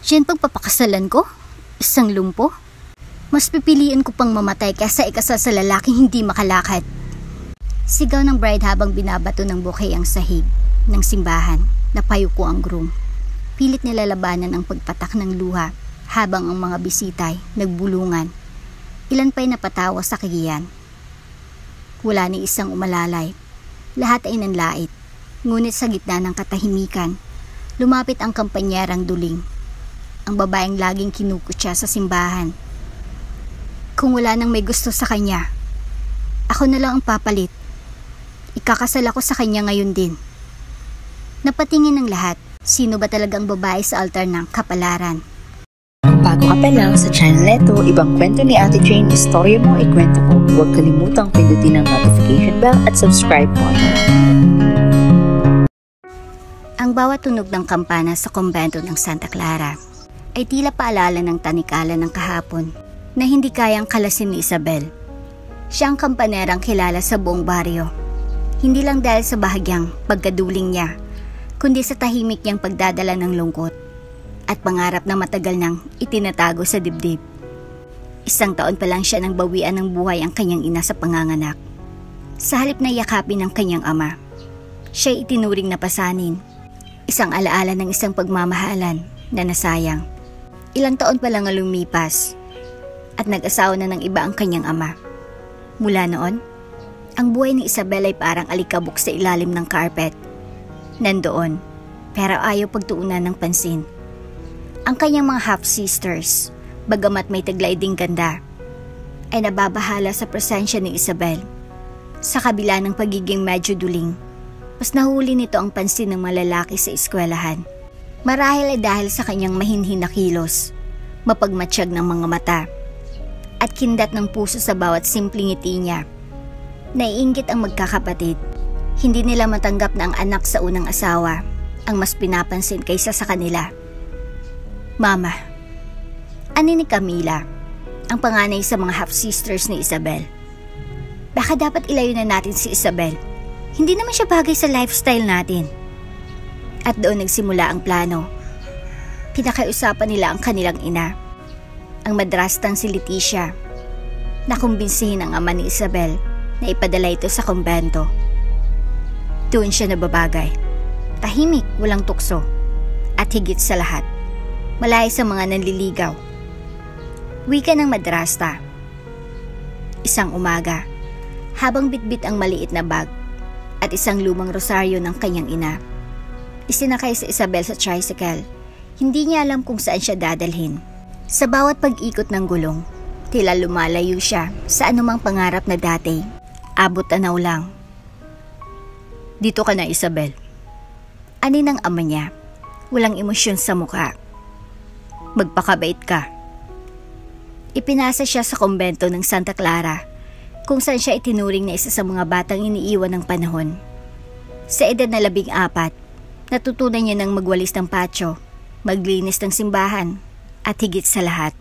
Yan pagpapakasalan ko? Isang lumpo? Mas pipiliin ko pang mamatay kaysa ikasal sa lalaking hindi makalakad. Sigaw ng bride habang binabato ng bouquet ang sahig ng simbahan. Napayuko ang groom. Pilit nilalabanan ang pagpatak ng luha habang ang mga bisitay nagbulungan. Ilan pa'y napatawa sa kagiyan. Wala ni isang umalalay. Lahat ay nanlait. Ngunit sa gitna ng katahimikan, lumapit ang kampanyerang duling. Ang babaeng laging kinukutya sa simbahan. Kung wala nang may gusto sa kanya, ako na lang ang papalit. Ikakasal ako sa kanya ngayon din. Napatingin ng lahat, sino ba talagang babae sa altar ng kapalaran? Kung bago ka pa lang sa channel neto, ibang kwento ni Ate Jane, istorya mo, ikwento ko. Huwag kalimutang pindutin ang notification bell at subscribe button. Ang bawat tunog ng kampana sa kumbento ng Santa Clara ay tila paalala ng tanikala ng kahapon na hindi kayang kalasin ni Isabel. Siya ang kampanerang kilala sa buong baryo. Hindi lang dahil sa bahagyang pagkaduling niya, kundi sa tahimik niyang pagdadala ng lungkot at pangarap na matagal nang itinatago sa dibdib. 1 taon pa lang siya nang bawian ng buhay ang kanyang ina sa panganganak. Sa halip na yakapin ng kanyang ama, siya'y itinuring na pasanin. Isang alaala ng isang pagmamahalan na nasayang. Ilang taon pa lang ang lumipas at nag-asawa na ng iba ang kanyang ama. Mula noon, ang buhay ni Isabel ay parang alikabok sa ilalim ng carpet. Nandoon, pero ayaw pagtuunan ng pansin. Ang kanyang mga half-sisters, bagamat may taglay ding ganda, ay nababahala sa presensya ni Isabel. Sa kabila ng pagiging medyo duling, mas nahuli nito ang pansin ng mga lalaki sa eskwelahan. Marahil ay dahil sa kanyang mahinhin na kilos, mapagmatsyag ng mga mata, at kindat ng puso sa bawat simpleng ngiti niya. Naiinggit ang magkakapatid. Hindi nila matanggap na ang anak sa unang asawa ang mas pinapansin kaysa sa kanila. Mama, ani ni Camila, ang panganay sa mga half-sisters ni Isabel. Baka dapat ilayo na natin si Isabel. Hindi naman siya bagay sa lifestyle natin. At doon nagsimula ang plano. Pinakaiusapan nila ang kanilang ina, ang madrastang si Leticia, na kumbinsihin ang ama ni Isabel na ipadala ito sa kumbento. Doon siya nababagay. Tahimik, walang tukso. At higit sa lahat, malayo sa mga nanliligaw. Wika ng madrasta. Isang umaga, habang bitbit ang maliit na bag at isang lumang rosaryo ng kanyang ina, isinakay si Isabel sa tricycle. Hindi niya alam kung saan siya dadalhin. Sa bawat pag-ikot ng gulong, tila lumalayo siya sa anumang pangarap na dati. Abot tanaw lang. Dito ka na, Isabel. Ani ng ama niya, walang emosyon sa mukha. Magpakabait ka. Ipinasa siya sa kumbento ng Santa Clara, kung saan siya itinuring na isa sa mga batang iniiwan ng panahon. Sa edad na 14, natutunan niya ng magwalis ng patio, maglinis ng simbahan, at higit sa lahat,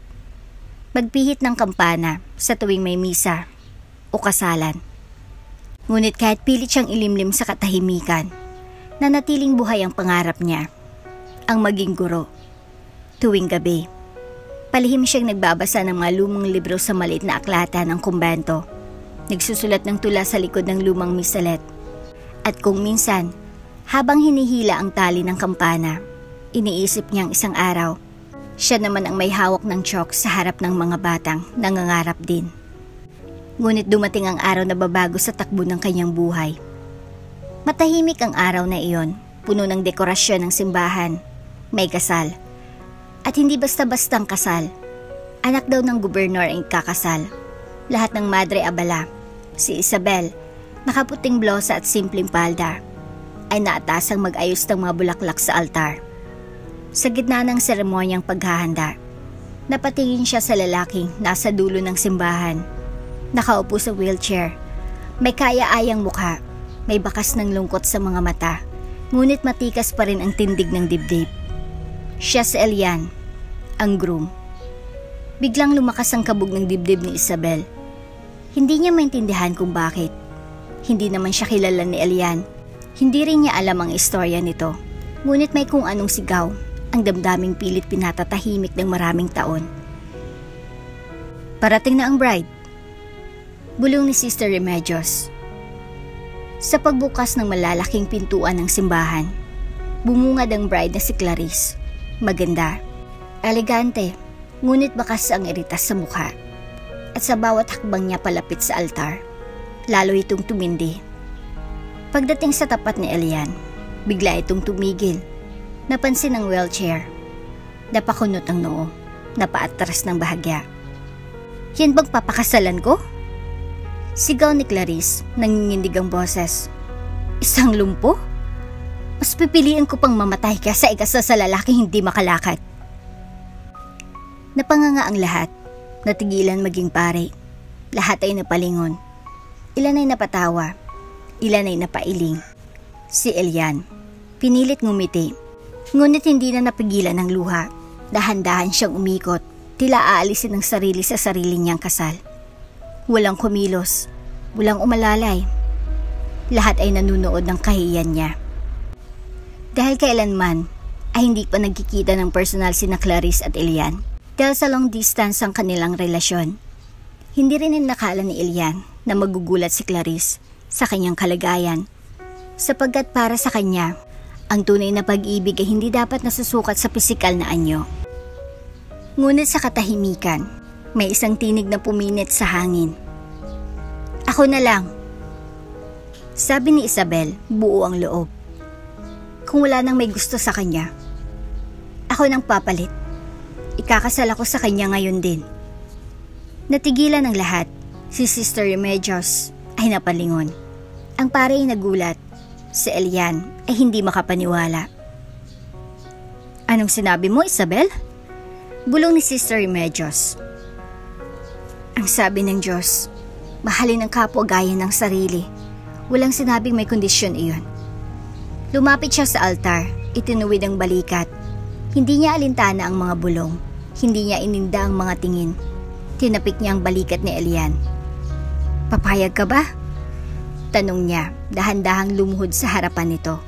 magpihit ng kampana sa tuwing may misa o kasalan. Ngunit kahit pilit siyang ilimlim sa katahimikan, nanatiling buhay ang pangarap niya, ang maging guro. Tuwing gabi, palihim siyang nagbabasa ng mga lumang libro sa maliit na aklatan ng kumbento, nagsusulat ng tula sa likod ng lumang misalet, at kung minsan, habang hinihila ang tali ng kampana, iniisip niyang isang araw, siya naman ang may hawak ng chalk sa harap ng mga batang nangangarap din. Ngunit dumating ang araw na babago sa takbo ng kanyang buhay. Matahimik ang araw na iyon, puno ng dekorasyon ng simbahan, may kasal. At hindi basta-bastang kasal. Anak daw ng gobernador ang kakasal. Lahat ng madre abala. Si Isabel, nakaputing blosa at simpleng palda, ay naatasang mag-ayos ng mga bulaklak sa altar. Sa gitna ng seremonyang paghahanda, napatingin siya sa lalaking nasa dulo ng simbahan. Nakaupo sa wheelchair, may kaya-ayang mukha, may bakas ng lungkot sa mga mata, ngunit matikas pa rin ang tindig ng dibdib. Siya si Elian, ang groom. Biglang lumakas ang kabog ng dibdib ni Isabel. Hindi niya maintindihan kung bakit. Hindi naman siya kilala ni Elian. Hindi rin niya alam ang istorya nito. Ngunit may kung anong sigaw ang damdaming pilit pinatatahimik ng maraming taon. Parating na ang bride, bulong ni Sister Remedios. Sa pagbukas ng malalaking pintuan ng simbahan, bumungad ang bride na si Clarice. Maganda, elegante, ngunit bakas ang iritas sa mukha. At sa bawat hakbang niya palapit sa altar, lalo itong tumindi. Pagdating sa tapat ni Elian, bigla itong tumigil. Napansin ang wheelchair. Napakunot ang noo, napaatras ng bahagya. Yan bang papakasalan ko? Sigaw ni Clarice, nanginginig ang boses. Isang lumpo? Mas pipiliin ko pang mamatay kaysa ikasal sa lalaking hindi makalakad. Napanganga ang lahat, natigilan maging pare. Lahat ay napalingon. Ilan ay napatawa, ilan ay napailing. Si Elian, pinilit ngumiti. Ngunit hindi na napigilan ng luha. Dahan-dahan siyang umikot, tila aalisin ang sarili sa sarili niyang kasal. Walang kumilos, walang umalalay. Lahat ay nanunood ng kahiyan niya. Dahil kailanman ay hindi pa nagkikita ng personal sina Clarice at Elian. Dahil sa long distance ang kanilang relasyon. Hindi rin nakala ni Elian na magugulat si Clarice sa kanyang kalagayan. Sapagkat para sa kanya, ang tunay na pag-ibig ay hindi dapat nasusukat sa pisikal na anyo. Ngunit sa katahimikan, may isang tinig na puminit sa hangin. Ako na lang, sabi ni Isabel, buo ang loob. Kung wala nang may gusto sa kanya, ako nang papalit. Ikakasal ako sa kanya ngayon din. Natigilan ang lahat. Si Sister Remedios ay napalingon. Ang pare ay nagulat. Si Elian ay hindi makapaniwala. Anong sinabi mo, Isabel? Bulong ni Sister Remedios. Ang sabi ng Diyos, mahalin ang kapwa gaya ng sarili. Walang sinabing may kondisyon iyon. Lumapit siya sa altar, itinuwid ang balikat. Hindi niya alintana ang mga bulong. Hindi niya ininda ang mga tingin. Tinapik niya ang balikat ni Elian. Papayag ka ba? Tanong niya, dahan-dahang lumuhod sa harapan nito.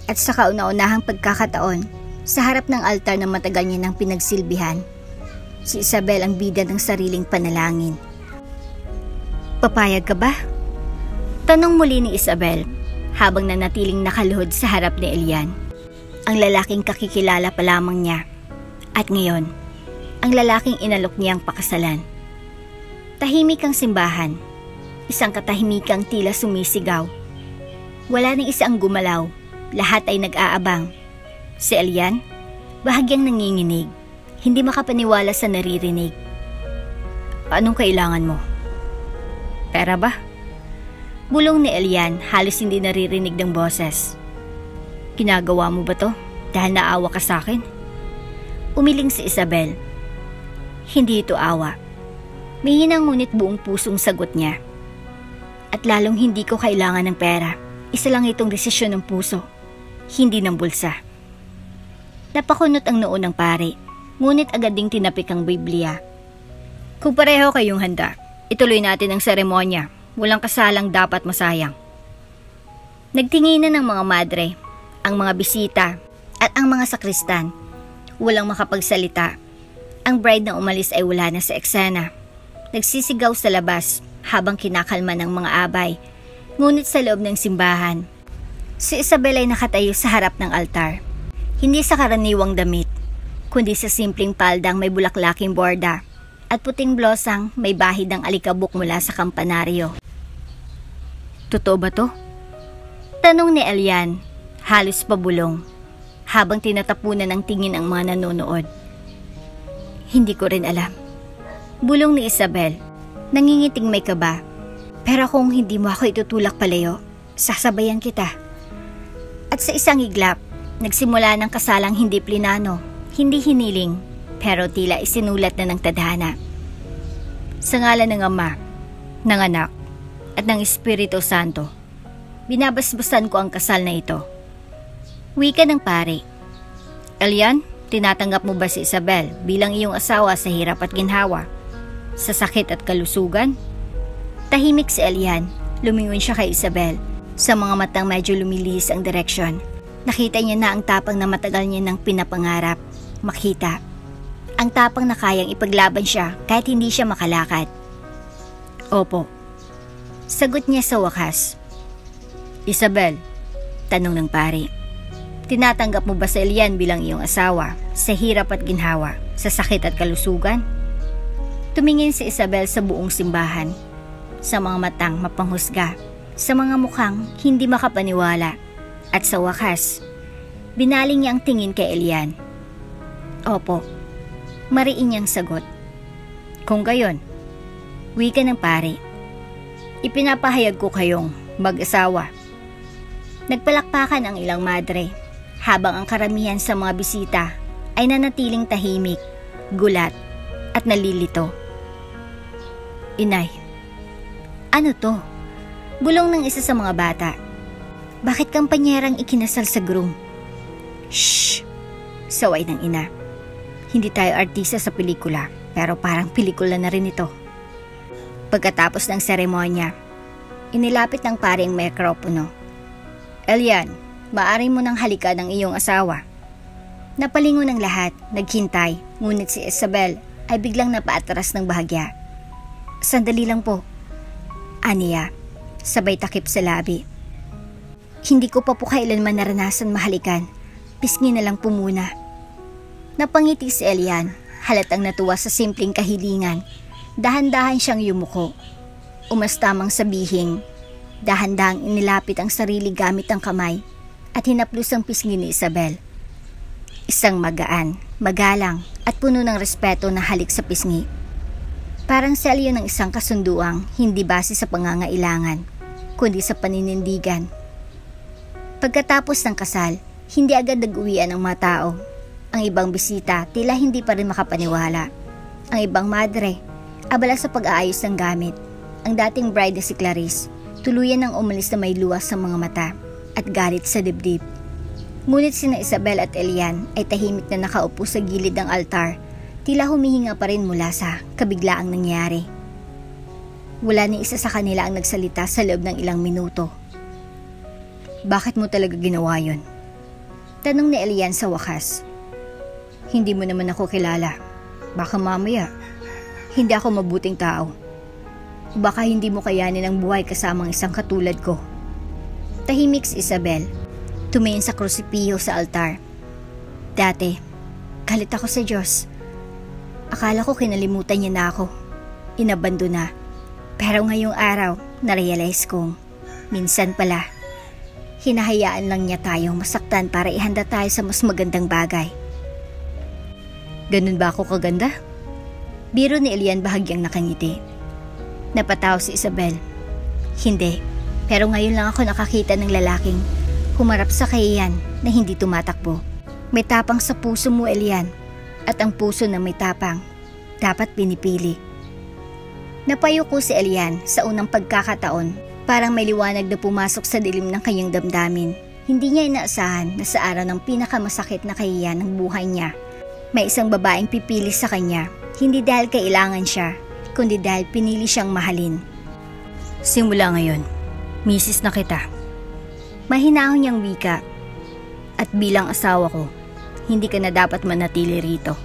At sa kauna-unahang pagkakataon, sa harap ng altar na matagal niya nang pinagsilbihan, si Isabel ang bida ng sariling panalangin. Papayag ka ba? Tanong muli ni Isabel, habang nanatiling nakaluhod sa harap ni Elian. Ang lalaking kakikilala pa lamang niya. At ngayon, ang lalaking inalok niyang pakasalan. Tahimik ang simbahan. Isang katahimikang tila sumisigaw. Wala nang isa ang gumalaw. Lahat ay nag-aabang. Si Elian, bahagyang nanginginig. Hindi makapaniwala sa naririnig. Anong kailangan mo? Pera ba? Bulong ni Elian, halos hindi naririnig ng boses. Ginagawa mo ba to dahil naawa ka sa akin? Umiling si Isabel. Hindi ito awa. May hinang ngunit buong pusong sagot niya. At lalong hindi ko kailangan ng pera. Isa lang itong desisyon ng puso, hindi ng bulsa. Napakunot ang noo ng pare, ngunit agad ding tinapik ang Biblia. Kung pareho kayong handa, ituloy natin ang seremonya. Walang kasalang dapat masayang. Nagtinginan ng mga madre, ang mga bisita, at ang mga sakristan. Walang makapagsalita. Ang bride na umalis ay wala na sa eksena. Nagsisigaw sa labas habang kinakalma ng mga abay. Ngunit sa loob ng simbahan, si Isabel ay nakatayo sa harap ng altar. Hindi sa karaniwang damit, kundi sa simpleng paldang may bulaklaking borda at puting blosang may bahid ng alikabok mula sa kampanaryo. Totoo ba to? Tanong ni Elian, halos pabulong, habang tinatapunan ng tingin ang mga nanonood. Hindi ko rin alam. Bulong ni Isabel, nangingiting may kaba. Pero kung hindi mo ako itutulak palayo, sasabayan kita. At sa isang iglap, nagsimula ng kasalang hindi plinano, hindi hiniling, pero tila isinulat na ng tadhana. Sa ngalan ng Ama, ng Anak, at ng Espiritu Santo, binabasbasan ko ang kasal na ito. Wika ng pare. Elian, tinatanggap mo ba si Isabel bilang iyong asawa sa hirap at ginhawa, sa sakit at kalusugan? Tahimik si Elian, lumingon siya kay Isabel. Sa mga matang medyo lumilihis ang direksyon. Nakita niya na ang tapang na matagal niya nang pinapangarap makita. Ang tapang na kayang ipaglaban siya kahit hindi siya makalakad. Opo. Sagot niya sa wakas. Isabel, tanong ng pari. Tinatanggap mo ba si Elian bilang iyong asawa sa hirap at ginhawa, sa sakit at kalusugan? Tumingin si Isabel sa buong simbahan, sa mga matang mapanghusga, sa mga mukhang hindi makapaniwala, at sa wakas, binaling niya ang tingin kay Elian. Opo, mariin niyang sagot. Kung gayon, wika ng pari, ipinapahayag ko kayong mag-asawa. Nagpalakpakan ang ilang madre, habang ang karamihan sa mga bisita ay nanatiling tahimik, gulat, at nalilito. Inay, ano to? Bulong ng isa sa mga bata. Bakit kampanyerang ikinasal sa groom? Shh! Saway ng ina. Hindi tayo artista sa pelikula, pero parang pelikula na rin ito. Pagkatapos ng seremonya, inilapit ng pare ang mikropono. Elian, maaari mo nang halikan ang iyong asawa. Napalingon ng lahat, naghintay, ngunit si Isabel ay biglang napaatras ng bahagya. Sandali lang po, aniya, sabay takip sa labi. Hindi ko pa po kailanman naranasan mahalikan, pisngi na lang po muna. Napangiti si Elian, halatang natuwa sa simpleng kahilingan. Dahan-dahan siyang yumuko. Umastamang sabihing, dahan-dahang inilapit ang sarili gamit ang kamay at hinaplos ang pisngi ni Isabel. Isang magaan, magalang at puno ng respeto na halik sa pisngi. Parang selyo ng isang kasunduang hindi base sa pangangailangan, kundi sa paninindigan. Pagkatapos ng kasal, hindi agad nag-uwian ang mga tao. Ang ibang bisita tila hindi pa rin makapaniwala. Ang ibang madre, abala sa pag-aayos ng gamit. Ang dating bride na si Clarice, tuluyan nang umalis na may luwas sa mga mata at galit sa dibdib. Ngunit sina Isabel at Elian ay tahimik na nakaupo sa gilid ng altar, tila humihinga pa rin mula sa kabiglaang nangyari. Wala ni isa sa kanila ang nagsalita sa loob ng ilang minuto. Bakit mo talaga ginawa yun? Tanong ni Elian sa wakas. Hindi mo naman ako kilala. Baka mamaya, hindi ako mabuting tao. Baka hindi mo kayanin ang buhay kasamang isang katulad ko. Tahimik si Isabel. Tumingin sa krusipiho sa altar. Dati, galit ako sa Diyos. Akala ko kinalimutan niya na ako. Inabando na. Pero ngayong araw, narealize kong minsan pala, hinahayaan lang niya tayong masaktan para ihanda tayo sa mas magandang bagay. Ganun ba ako kaganda? Biro ni Elian bahagyang nakangiti. Napataw si Isabel. Hindi, pero ngayon lang ako nakakita ng lalaking humarap sa kahiyan na hindi tumatakbo. May tapang sa puso mo, Elian, at ang puso na may tapang dapat pinipili. Napayuko si Elian sa unang pagkakataon, parang may liwanag na pumasok sa dilim ng kanyang damdamin. Hindi niya inaasahan na sa araw ng pinakamasakit na kahiyan ng buhay niya, may isang babaeng pipili sa kanya, hindi dahil kailangan siya, kundi dahil pinili siyang mahalin. Simula ngayon, misis na kita. Mahinahon niyang wika. At bilang asawa ko, hindi ka na dapat manatili rito.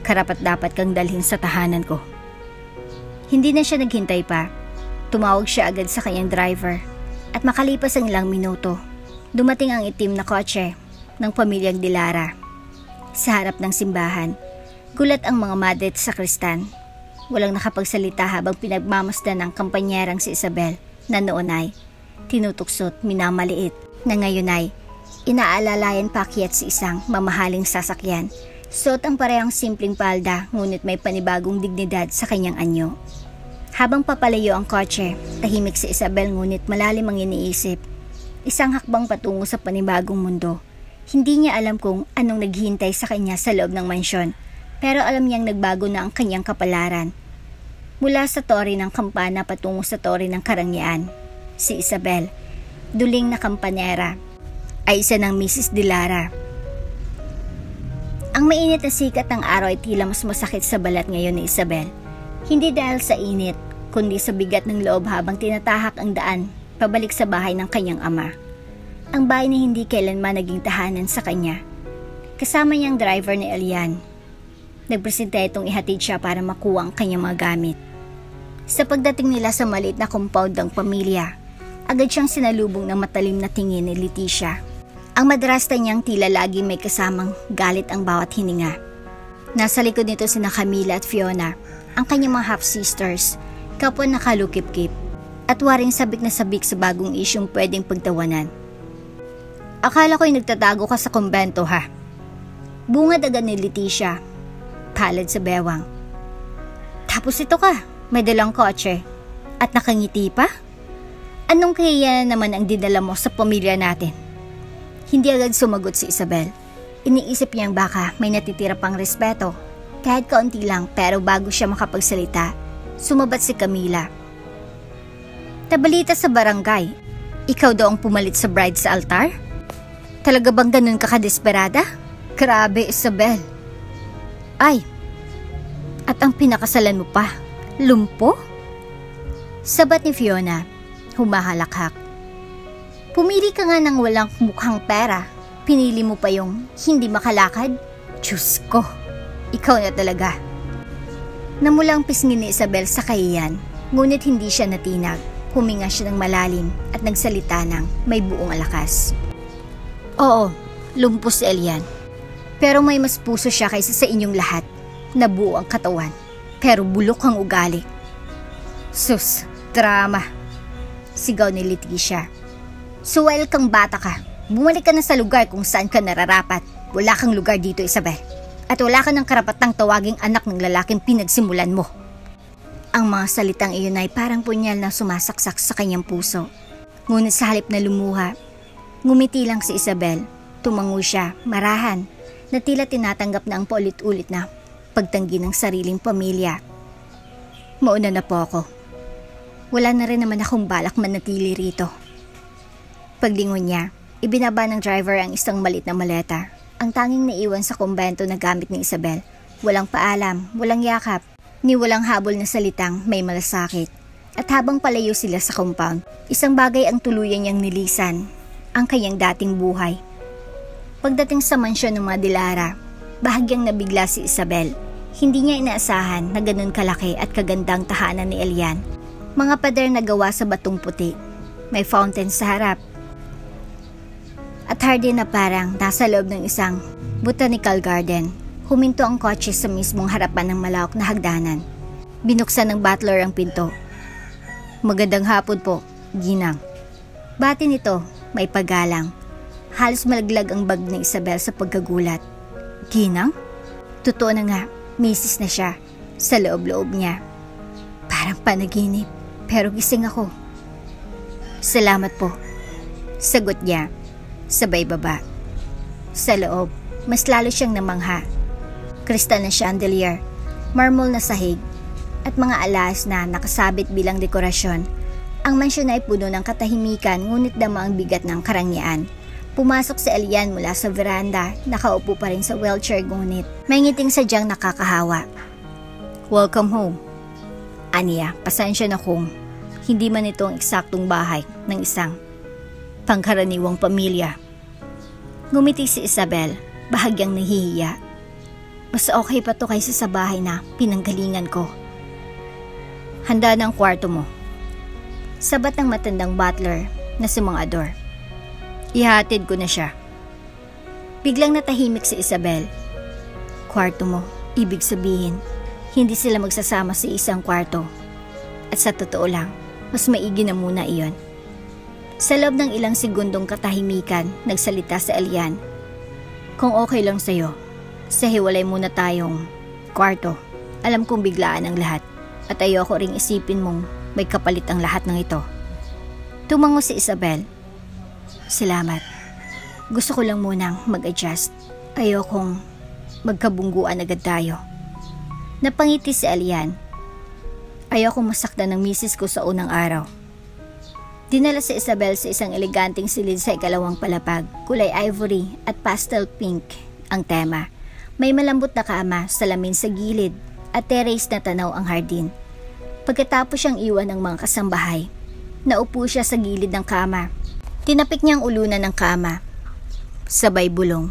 Karapat dapat kang dalhin sa tahanan ko. Hindi na siya naghintay pa. Tumawag siya agad sa kanyang driver. At makalipas ang ilang minuto, dumating ang itim na kotse ng pamilyang Dilara. Sa harap ng simbahan, gulat ang mga madre sa Kristan. Walang nakapagsalita habang pinagmamasdan ng kampanyerang si Isabel na noon ay tinutuksot, minamaliit, na ngayon ay inaalalayan paakyat sa isang mamahaling sasakyan. Suot ang parehang simpleng palda, ngunit may panibagong dignidad sa kanyang anyo. Habang papalayo ang kotse, tahimik si Isabel ngunit malalim ang iniisip. Isang hakbang patungo sa panibagong mundo. Hindi niya alam kung anong naghihintay sa kanya sa loob ng mansyon, pero alam niyang nagbago na ang kanyang kapalaran. Mula sa tore ng kampana patungo sa tore ng karangyaan, si Isabel, duling na kampanera, ay isa ng Mrs. Dilara. Ang mainit na sikat ng araw ay tila mas masakit sa balat ngayon ni Isabel. Hindi dahil sa init, kundi sa bigat ng loob habang tinatahak ang daan pabalik sa bahay ng kanyang ama. Ang bahay na hindi kailanman naging tahanan sa kanya. Kasama niyang driver ni Elian. Nagpresenta itong ihatid siya para makuha ang kanyang mga gamit. Sa pagdating nila sa maliit na compound ng pamilya, agad siyang sinalubong ng matalim na tingin ni Leticia. Ang madrasta niyang tila lagi may kasamang galit ang bawat hininga. Nasa likod nito sina Camila at Fiona, ang kanyang mga half-sisters, kapwa nakalukip-kip, at waring sabik na sabik sa bagong isyong pwedeng pagtawanan. Akala ko'y nagtatago ka sa kumbento ha. Bungad agad ni Leticia, palad sa bewang. Tapos ito ka, may dalang kotse, at nakangiti pa? Anong kaya naman ang dinala mo sa pamilya natin? Hindi agad sumagot si Isabel. Iniisip niyang baka may natitira pang respeto. Kahit kaunti lang, pero bago siya makapagsalita, sumabat si Camila. Tabalita sa barangay, ikaw daw ang pumalit sa bride sa altar? Talaga bang ganun ka kadesperada? Grabe, Isabel. Ay, at ang pinakasalan mo pa, lumpo? Sabat ni Fiona, humahalakhak. Pumili ka nga ng walang mukhang pera. Pinili mo pa yung hindi makalakad? Diyos ko, ikaw na talaga. Namulang pisngin ni Isabel sa kahiyan, ngunit hindi siya natinag. Huminga siya ng malalim at nagsalita ng may buong lakas. Oo, lumpo si Elian. Pero may mas puso siya kaysa sa inyong lahat. Nabuo ang katawan, pero bulok ang ugali. Sus, drama. Sigaw ni Leticia. Suwail kang bata ka. Bumalik ka na sa lugar kung saan ka nararapat. Wala kang lugar dito, Isabel. At wala ka ng karapatang tawaging anak ng lalaking pinagsimulan mo. Ang mga salitang iyon ay parang punyal na sumasaksak sa kanyang puso. Ngunit sa halip na lumuha, ngumiti lang si Isabel. Tumango siya, marahan, na tila tinatanggap na ang paulit-ulit na pagtanggi ng sariling pamilya. Mauna na po ako. Wala na rin naman akong balak manatili rito. Paglingon niya, ibinaba ng driver ang isang malit na maleta. Ang tanging naiwan sa kumbento na gamit ni Isabel. Walang paalam, walang yakap, ni walang habol na salitang may malasakit. At habang palayo sila sa compound, isang bagay ang tuluyan niyang nilisan, ang kanyang dating buhay. Pagdating sa mansyon ng mga Dilara, bahagyang nabigla si Isabel. Hindi niya inaasahan na ganun kalaki at kagandang tahanan ni Elian. Mga pader na gawa sa batong puti. May fountain sa harap. At hardin na parang nasa loob ng isang botanical garden. Huminto ang kotse sa mismong harapan ng malawak na hagdanan. Binuksan ng butler ang pinto. Magandang hapon po, Ginang. Bati nito, may paggalang. Halos malaglag ang bag ni Isabel sa pagkagulat. Ginang? Totoo na nga, misis na siya. Sa loob-loob niya. Parang panaginip, pero gising ako. Salamat po. Sagot niya, sabay baba. Sa loob, mas lalo siyang namangha. Kristal na chandelier, marmol na sahig, at mga alas na nakasabit bilang dekorasyon. Ang mansyon ay puno ng katahimikan, ngunit dama ang bigat ng karangyaan. Pumasok si Elian mula sa veranda, nakaupo pa rin sa wheelchair ngunit may ngiting sadyang nakakahawa. Welcome home. Aniya, pasensya na kung hindi man ito ang eksaktong bahay ng isang pangkaraniwang pamilya. Ngumiti si Isabel, bahagyang nahihiya. Mas okay pa to kaysa sa bahay na pinanggalingan ko. Handa na ang kwarto mo. Sabat ng matandang butler na si Mang Ador. Ihatid ko na siya. Biglang natahimik si Isabel. Kwarto mo, ibig sabihin, hindi sila magsasama sa isang kwarto. At sa totoo lang, mas maigi na muna iyon. Sa loob ng ilang segundong katahimikan, nagsalita si Elian. Kung okay lang sa'yo, sa hiwalay muna tayong kwarto. Alam kong biglaan ang lahat at ayoko ring isipin mong may kapalit ang lahat ng ito. Tumango si Isabel. Salamat. Gusto ko lang munang mag-adjust. Ayokong magkabungguan agad tayo. Napangiti si Elian. Ayokong masaktan ng misis ko sa unang araw. Dinala si Isabel sa isang eleganteng silid sa ikalawang palapag. Kulay ivory at pastel pink ang tema. May malambot na kama, salamin sa gilid at terrace na tanaw ang hardin. Pagkatapos siyang iwan ng mga kasambahay, naupo siya sa gilid ng kama. Tinapik niya ang ulunan ng kama. Sabay bulong.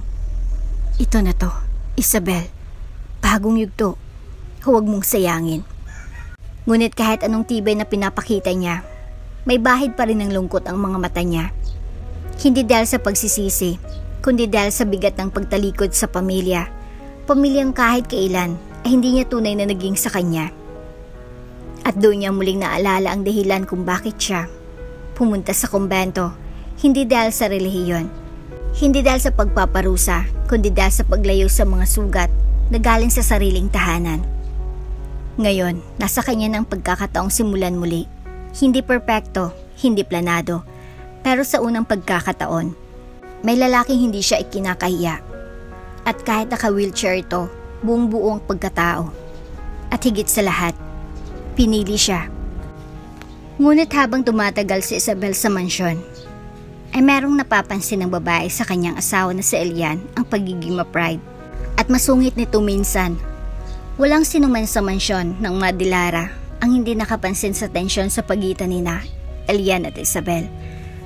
Ito na to, Isabel. Bagong yugto. Huwag mong sayangin. Ngunit kahit anong tibay na pinapakita niya, may bahid pa rin ng lungkot ang mga mata niya. Hindi dahil sa pagsisisi, kundi dahil sa bigat ng pagtalikod sa pamilya. Pamilyang kahit kailan ay hindi niya tunay na naging sa kanya. At doon niya muling naalala ang dahilan kung bakit siya pumunta sa kumbento. Hindi dahil sa relihiyon, hindi dahil sa pagpaparusa, kundi dahil sa paglayo sa mga sugat na galing sa sariling tahanan. Ngayon, nasa kanya ng pagkakataong simulan muli. Hindi perpekto, hindi planado, pero sa unang pagkakataon, may lalaking hindi siya ikinakahiya. At kahit naka-wheelchair ito, buong-buo ang pagkatao. At higit sa lahat, pinili siya. Ngunit habang tumatagal si Isabel sa mansyon, ay merong napapansin ng babae sa kanyang asawa na si Elian ang pagiging ma-pride. At masungit nito minsan. Walang sinuman sa mansyon ng Madilara ang hindi nakapansin sa tensyon sa pagitan nina Elian at Isabel.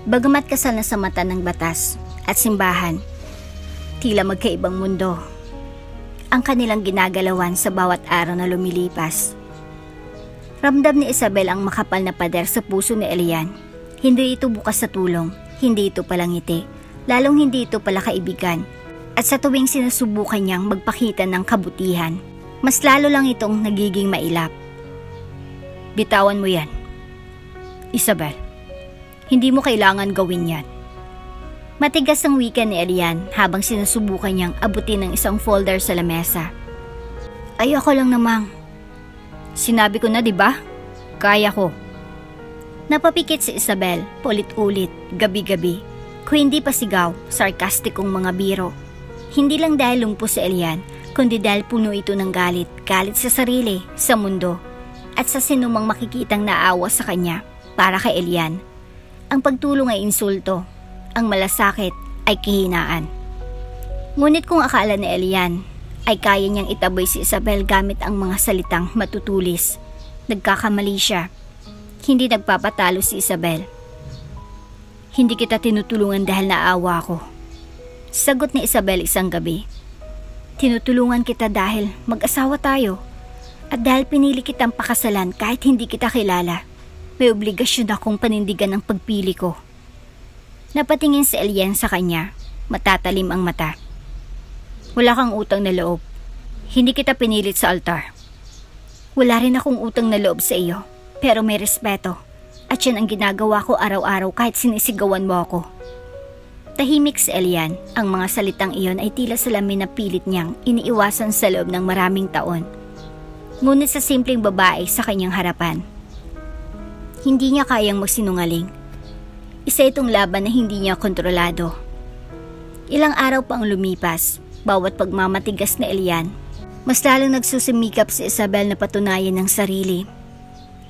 Bagamat kasal na sa mata ng batas at simbahan, tila magkaibang mundo ang kanilang ginagalawan sa bawat araw na lumilipas. Ramdam ni Isabel ang makapal na pader sa puso ni Elian. Hindi ito bukas sa tulong, hindi ito palangiti, lalong hindi ito pala kaibigan. At sa tuwing sinusubukan niyang magpakita ng kabutihan, mas lalo lang itong nagiging mailap. Bitawan mo yan, Isabel. Hindi mo kailangan gawin yan. Matigas ang wika ni Elian habang sinusubukan niyang abutin ng isang folder sa lamesa. Ayoko lang namang. Sinabi ko na, di ba? Kaya ko. Napapikit si Isabel, paulit-ulit, gabi-gabi. Kung hindi pa sigaw, sarkastikong mga biro. Hindi lang dahil lumpo si Elian, kundi dahil puno ito ng galit. Galit sa sarili, sa mundo, at sa sinumang makikitang naawa sa kanya para kay Elian. Ang pagtulong ay insulto, ang malasakit ay kahinaan. Ngunit kung akala ni Elian ay kaya niyang itaboy si Isabel gamit ang mga salitang matutulis, nagkakamali siya. Hindi nagpapatalo si Isabel. Hindi kita tinutulungan dahil naawa ko. Sagot ni Isabel isang gabi. Tinutulungan kita dahil mag-asawa tayo. At dahil pinili kitang pakasalan kahit hindi kita kilala, may obligasyon akong panindigan ang pagpili ko. Napatingin si Elian sa kanya, matatalim ang mata. Wala kang utang na loob. Hindi kita pinilit sa altar. Wala rin akong utang na loob sa iyo. Pero may respeto, at yan ang ginagawa ko araw-araw kahit sinisigawan mo ako. Tahimik si Elian, ang mga salitang iyon ay tila salamin na pilit niyang iniiwasan sa loob ng maraming taon. Ngunit sa simpleng babae sa kanyang harapan, hindi niya kayang magsinungaling. Isa itong laban na hindi niya kontrolado. Ilang araw pa ang lumipas, bawat pagmamatigas na Elian, mas lalong nagsusumikap si Isabel na patunayan ng sarili.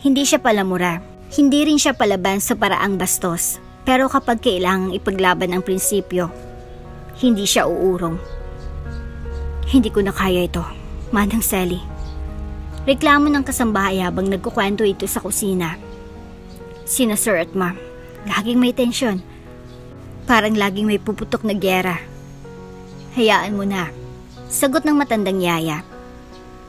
Hindi siya palamura, hindi rin siya palaban sa paraang bastos, pero kapag kailangang ipaglaban ang prinsipyo, hindi siya uurong. Hindi ko na kaya ito, Manang Sally. Reklamo ng kasambahay habang nagkukwento ito sa kusina. Sina Sir at Ma'am, laging may tensyon. Parang laging may puputok na gyera. Hayaan mo na, sagot ng matandang yaya.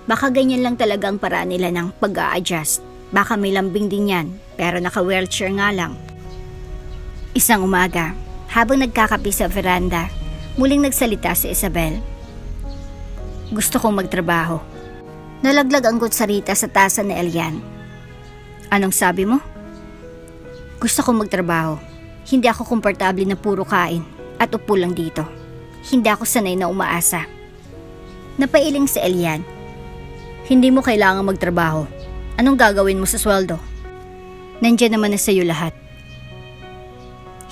Baka ganyan lang talaga ang paraan nila ng pag-a-adjust. Baka may lambing din yan, pero naka-wheelchair nga lang. Isang umaga, habang nagkakape sa veranda, muling nagsalita si Isabel. Gusto kong magtrabaho. Nalaglag ang kutsarita sa tasa ni Elian. Anong sabi mo? Gusto kong magtrabaho. Hindi ako komportable na puro kain at upo lang dito. Hindi ako sanay na umaasa. Napailing si Elian. Hindi mo kailangang magtrabaho. Anong gagawin mo sa sweldo? Nandiyan naman na sa'yo lahat.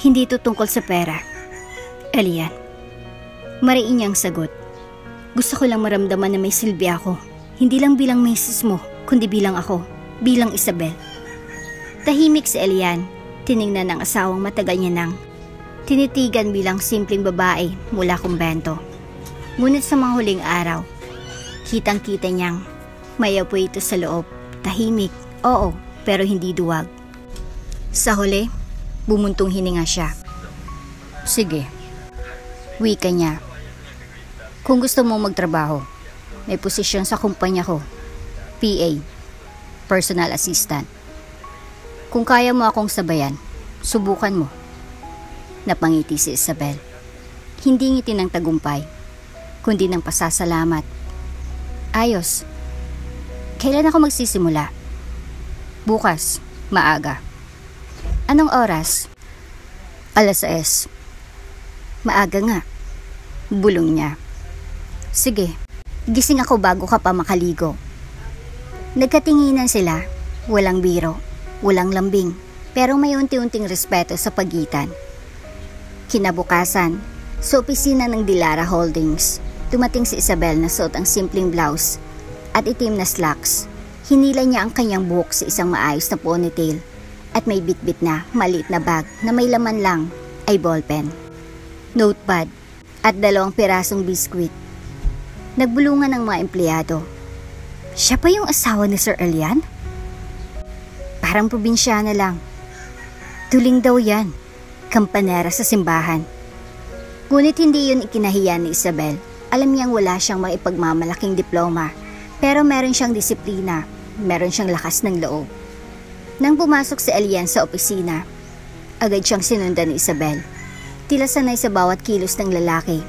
Hindi ito tungkol sa pera, Elian. Mariin niyang sagot. Gusto ko lang maramdaman na may silbi ako. Hindi lang bilang misis mo, kundi bilang ako, bilang Isabel. Tahimik si Elian. Tiningnan ng asawang matagal niya nang tinitigan bilang simpleng babae mula kumbento. Ngunit sa mga huling araw, kitang-kita niyang may apoy ito sa loob. Tahimik, oo, pero hindi duwag. Sa huli, bumuntong hininga siya. Sige. Wika niya. Kung gusto mong magtrabaho, may posisyon sa kumpanya ko. PA, personal assistant. Kung kaya mo akong sabayan, subukan mo. Napangiti si Isabel. Hindi ngiti ng tagumpay, kundi ng pasasalamat. Ayos. Kailan ako magsisimula? Bukas, maaga. Anong oras? 6:00. Maaga nga. Bulong niya. Sige, gising ako bago ka pa makaligo. Nagkatinginan sila, walang biro, walang lambing, pero may unti-unting respeto sa pagitan. Kinabukasan, sa opisina ng Dilara Holdings, dumating si Isabel na suot ang simpleng blouse at itim na slacks. Hinila niya ang kanyang buhok sa isang maayos na ponytail at may bitbit na maliit na bag na may laman lang ay ballpen, notepad at 2 pirasong biskwit. Nagbulungan ng mga empleyado. Siya pa yung asawa ni Sir Elian? Parang probinsyana lang. Tuling daw yan, kampanera sa simbahan. Ngunit hindi yun ikinahiya ni Isabel. Alam niyang wala siyang maipagmamalaking diploma, pero meron siyang disiplina, meron siyang lakas ng loob. Nang pumasok si Elian sa opisina, agad siyang sinundan ni Isabel. Tila sanay sa bawat kilos ng lalaki.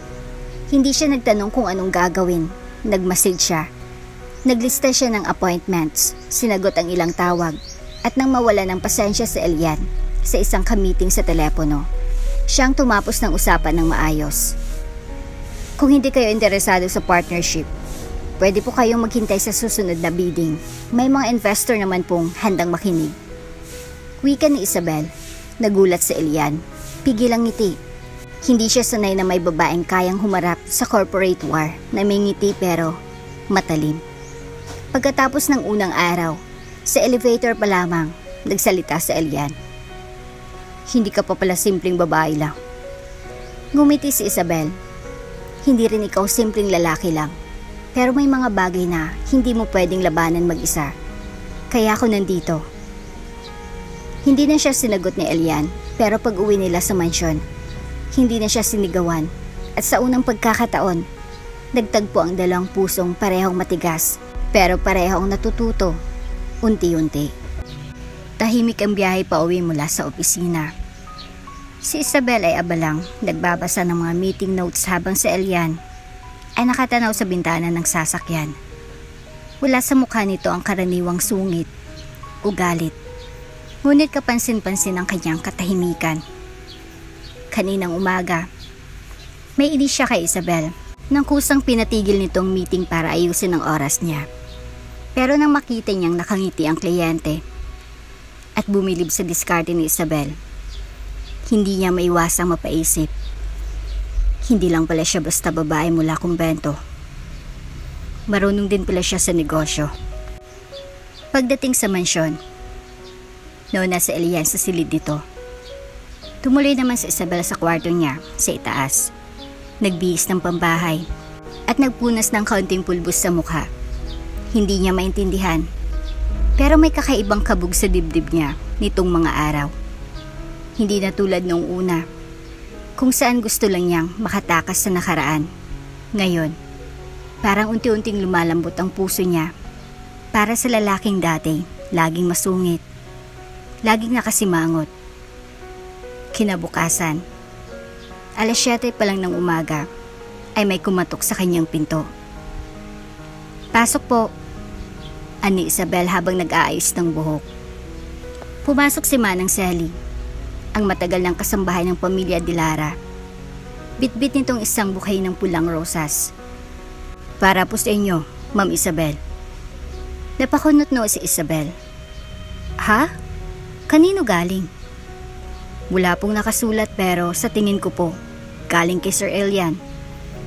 Hindi siya nagtanong kung anong gagawin. Nagmasid siya. Naglista siya ng appointments, sinagot ang ilang tawag, at nang mawala ng pasensya si Elian sa isang kamiting sa telepono, siyang tumapos ng usapan ng maayos. Kung hindi kayo interesado sa partnership, pwede po kayong maghintay sa susunod na bidding. May mga investor naman pong handang makinig. Wika ni Isabel. Nagulat si Elian. Pigil ang ngiti. Hindi siya sanay na may babaeng kayang humarap sa corporate war na may ngiti pero matalim. Pagkatapos ng unang araw, sa elevator pa lamang, nagsalita si Elian. Hindi ka pa pala simpleng babae lang. Ngumiti si Isabel. Hindi rin ikaw simpleng lalaki lang. Pero may mga bagay na hindi mo pwedeng labanan mag-isa. Kaya ako nandito. Hindi na siya sinagot ni Elian, pero pag uwi nila sa mansyon, hindi na siya sinigawan. At sa unang pagkakataon, nagtagpo ang 2 pusong parehong matigas, pero parehong natututo, unti-unti. Tahimik ang biyahe pa uwi mula sa opisina. Si Isabel ay abalang, nagbabasa ng mga meeting notes habang si Elian ay nakatanaw sa bintana ng sasakyan. Wala sa mukha nito ang karaniwang sungit o galit. Ngunit kapansin-pansin ang kanyang katahimikan. Kaninang umaga, may inis siya kay Isabel nang kusang pinatigil nitong meeting para ayusin ang oras niya. Pero nang makita niyang nakangiti ang kliyente at bumilib sa diskarte ni Isabel, hindi niya maiwasang mapaisip. Hindi lang pala siya basta babae mula kumbento. Marunong din pala siya sa negosyo. Pagdating sa mansyon, nauna si Elian sa silid nito. Tumuloy naman si Isabel sa kwarto niya sa itaas. Nagbihis ng pambahay at nagpunas ng kaunting pulbos sa mukha. Hindi niya maintindihan, pero may kakaibang kabog sa dibdib niya nitong mga araw. Hindi na tulad noong una, kung saan gusto lang niyang makatakas sa nakaraan. Ngayon, parang unti-unting lumalambot ang puso niya para sa lalaking dati, laging masungit, laging nakasimangot. Kinabukasan, 7:00 pa lang ng umaga, ay may kumatok sa kanyang pinto. Pasok po, ani Isabel habang nag-aayos ng buhok. Pumasok si Manang Sally, ang matagal ng kasambahay ng pamilya Dilara. Bitbit nitong isang bouquet ng pulang rosas. Para po sa inyo, Ma'am Isabel. Napakunot-no si Isabel. Ha? Kanino galing? Wala pong nakasulat pero sa tingin ko po, galing kay Sir Elian.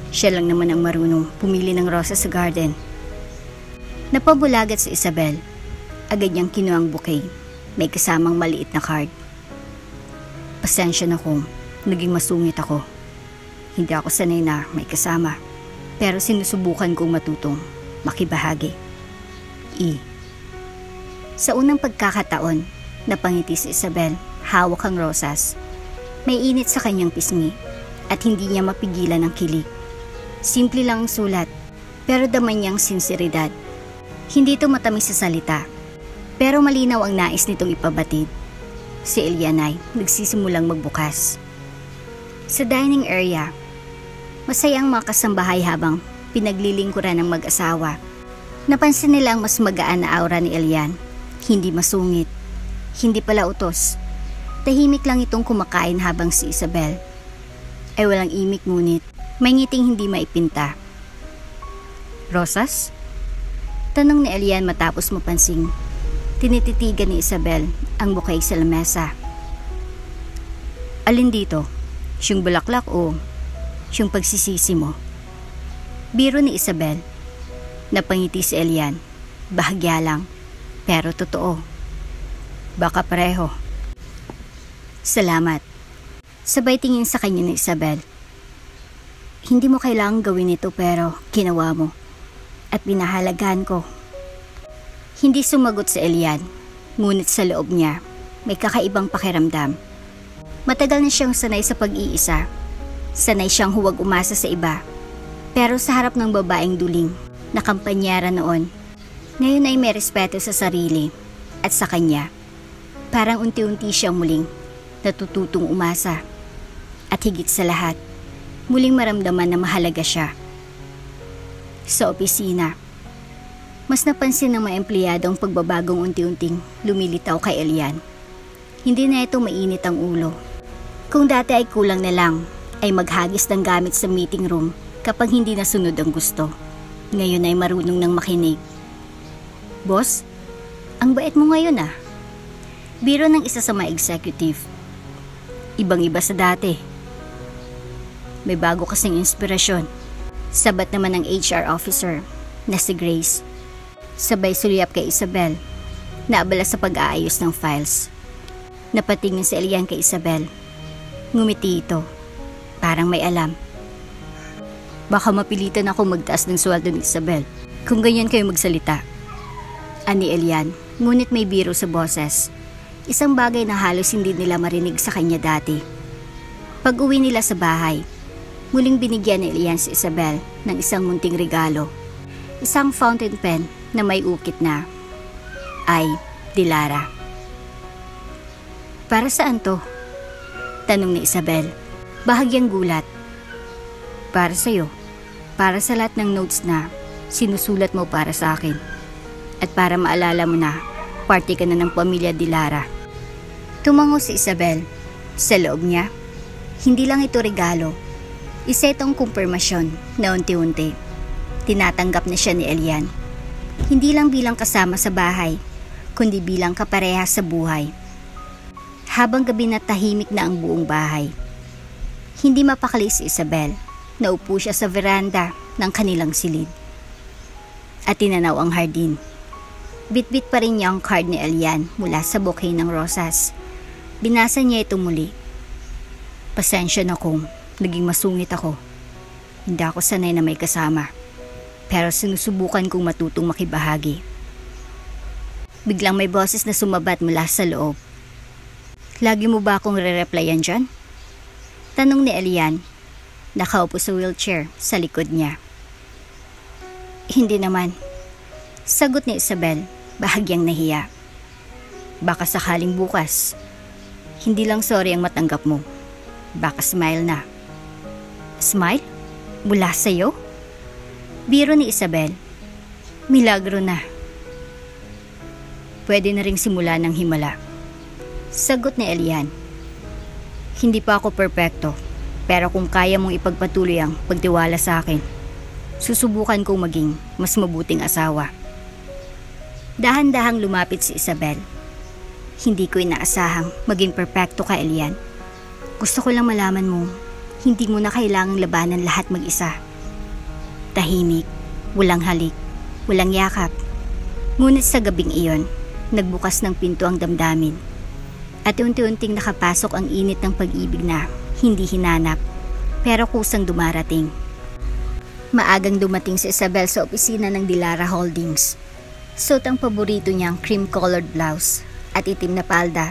Siya lang naman ang marunong pumili ng rosas sa garden. Napabulagat si Isabel. Agad niyang kinuha ang bouquet. May kasamang maliit na card. Pasensya na kung naging masungit ako. Hindi ako sanay na may kasama. Pero sinusubukan kong matutong makibahagi. Sa unang pagkakataon, napangiti si Isabel, hawak ang rosas. May init sa kanyang pisngi at hindi niya mapigilan ang kilig. Simple lang ang sulat, pero damay niyang sinseridad. Hindi ito matamis sa salita, pero malinaw ang nais nitong ipabatid. Si Elian ay nagsisimulang magbukas. Sa dining area, masaya ang mga kasambahay habang pinaglilingkuran ng mag-asawa. Napansin nila ang mas magaan na aura ni Elian. Hindi masungit, hindi pala utos. Tahimik lang itong kumakain habang si Isabel ay walang imik ngunit may ngiting hindi maipinta. Rosas? Tanong ni Elian matapos mapansing tinititigan ni Isabel ang bouquet sa lamesa. Alin dito? Siyang bulaklak o siyang pagsisisi mo? Biro ni Isabel. Napangiti si Elian. Bahagya lang, pero totoo. Baka pareho. Salamat. Sabay tingin sa kanya ni Isabel. Hindi mo kailangang gawin ito pero ginawa mo. At pinahalagahan ko. Hindi sumagot si Elian, ngunit sa loob niya may kakaibang pakiramdam. Matagal na siyang sanay sa pag-iisa. Sanay siyang huwag umasa sa iba. Pero sa harap ng babaeng duling na kampanyera noon, ngayon ay may respeto sa sarili at sa kanya. Parang unti-unti siyang muling natututong umasa. At higit sa lahat, muling maramdaman na mahalaga siya. Sa opisina, mas napansin ng mga empleyado ang pagbabagong unti-unting lumilitaw kay Elian. Hindi na ito mainit ang ulo. Kung dati ay kulang na lang, ay maghagis ng gamit sa meeting room kapag hindi nasunod ang gusto. Ngayon ay marunong nang makinig. Boss, ang bait mo ngayon ah. Biro ng isa sa mga executive. Ibang-iba sa dati. May bago kasing inspirasyon. Sabat naman ng HR officer na si Grace. Sabay sulyap kay Isabel, naabala sa pag-aayos ng files. Napatingin si Elian kay Isabel. Ngumiti ito, parang may alam. Baka mapilitan ako magtaas ng sweldo ni Isabel kung ganyan kayo magsalita. Ani Elian, ngunit may biro sa boses. Isang bagay na halos hindi nila marinig sa kanya dati. Pag-uwi nila sa bahay, muling binigyan ni Elian si Isabel ng isang munting regalo. Isang fountain pen na may ukit na ay Dilara. Para saan to? Tanong ni Isabel. Bahagyang gulat. Para sa'yo. Para sa lahat ng notes na sinusulat mo para sa akin. At para maalala mo na party ka na ng pamilya Dilara. Tumango si Isabel. Sa loob niya, hindi lang ito regalo. Isa itong kumpirmasyon na unti-unti tinatanggap na siya ni Elian. Hindi lang bilang kasama sa bahay, kundi bilang kapareha sa buhay. Habang gabi na tahimik na ang buong bahay, hindi mapakali si Isabel. Naupo siya sa veranda ng kanilang silid at tinanaw ang hardin. Bit-bit pa rin niya ang card ni Elian mula sa bouquet ng rosas. Binasa niya ito muli. Pasensya na kung naging masungit ako. Hindi ako sanay na may kasama. Pero sinusubukan kong matutong makibahagi. Biglang may boses na sumabat mula sa loob. Lagi mo ba akong re-replyan dyan? Tanong ni Elian. Nakaupo sa wheelchair sa likod niya. Hindi naman. Sagot ni Isabel, bahagyang nahiya. Baka sakaling bukas. Hindi lang sorry ang matanggap mo. Baka smile na. Smile? Mula sa'yo? Biro ni Isabel. Milagro na. Pwede na ring simula ng himala. Sagot ni Elian. Hindi pa ako perpekto, pero kung kaya mong ipagpatuloy ang pagtiwala sa akin, susubukan kong maging mas mabuting asawa. Dahan-dahang lumapit si Isabel. Hindi ko inaasahang maging perpekto ka, Elian. Gusto ko lang malaman mo, hindi mo na kailangang labanan lahat mag-isa. Tahimik, walang halik, walang yakap. Ngunit sa gabing iyon, nagbukas ng pinto ang damdamin. At unti-unting nakapasok ang init ng pag-ibig na hindi hinanap, pero kusang dumarating. Maagang dumating si Isabel sa opisina ng Dilara Holdings. Suot ang paborito niyang cream-colored blouse at itim na palda.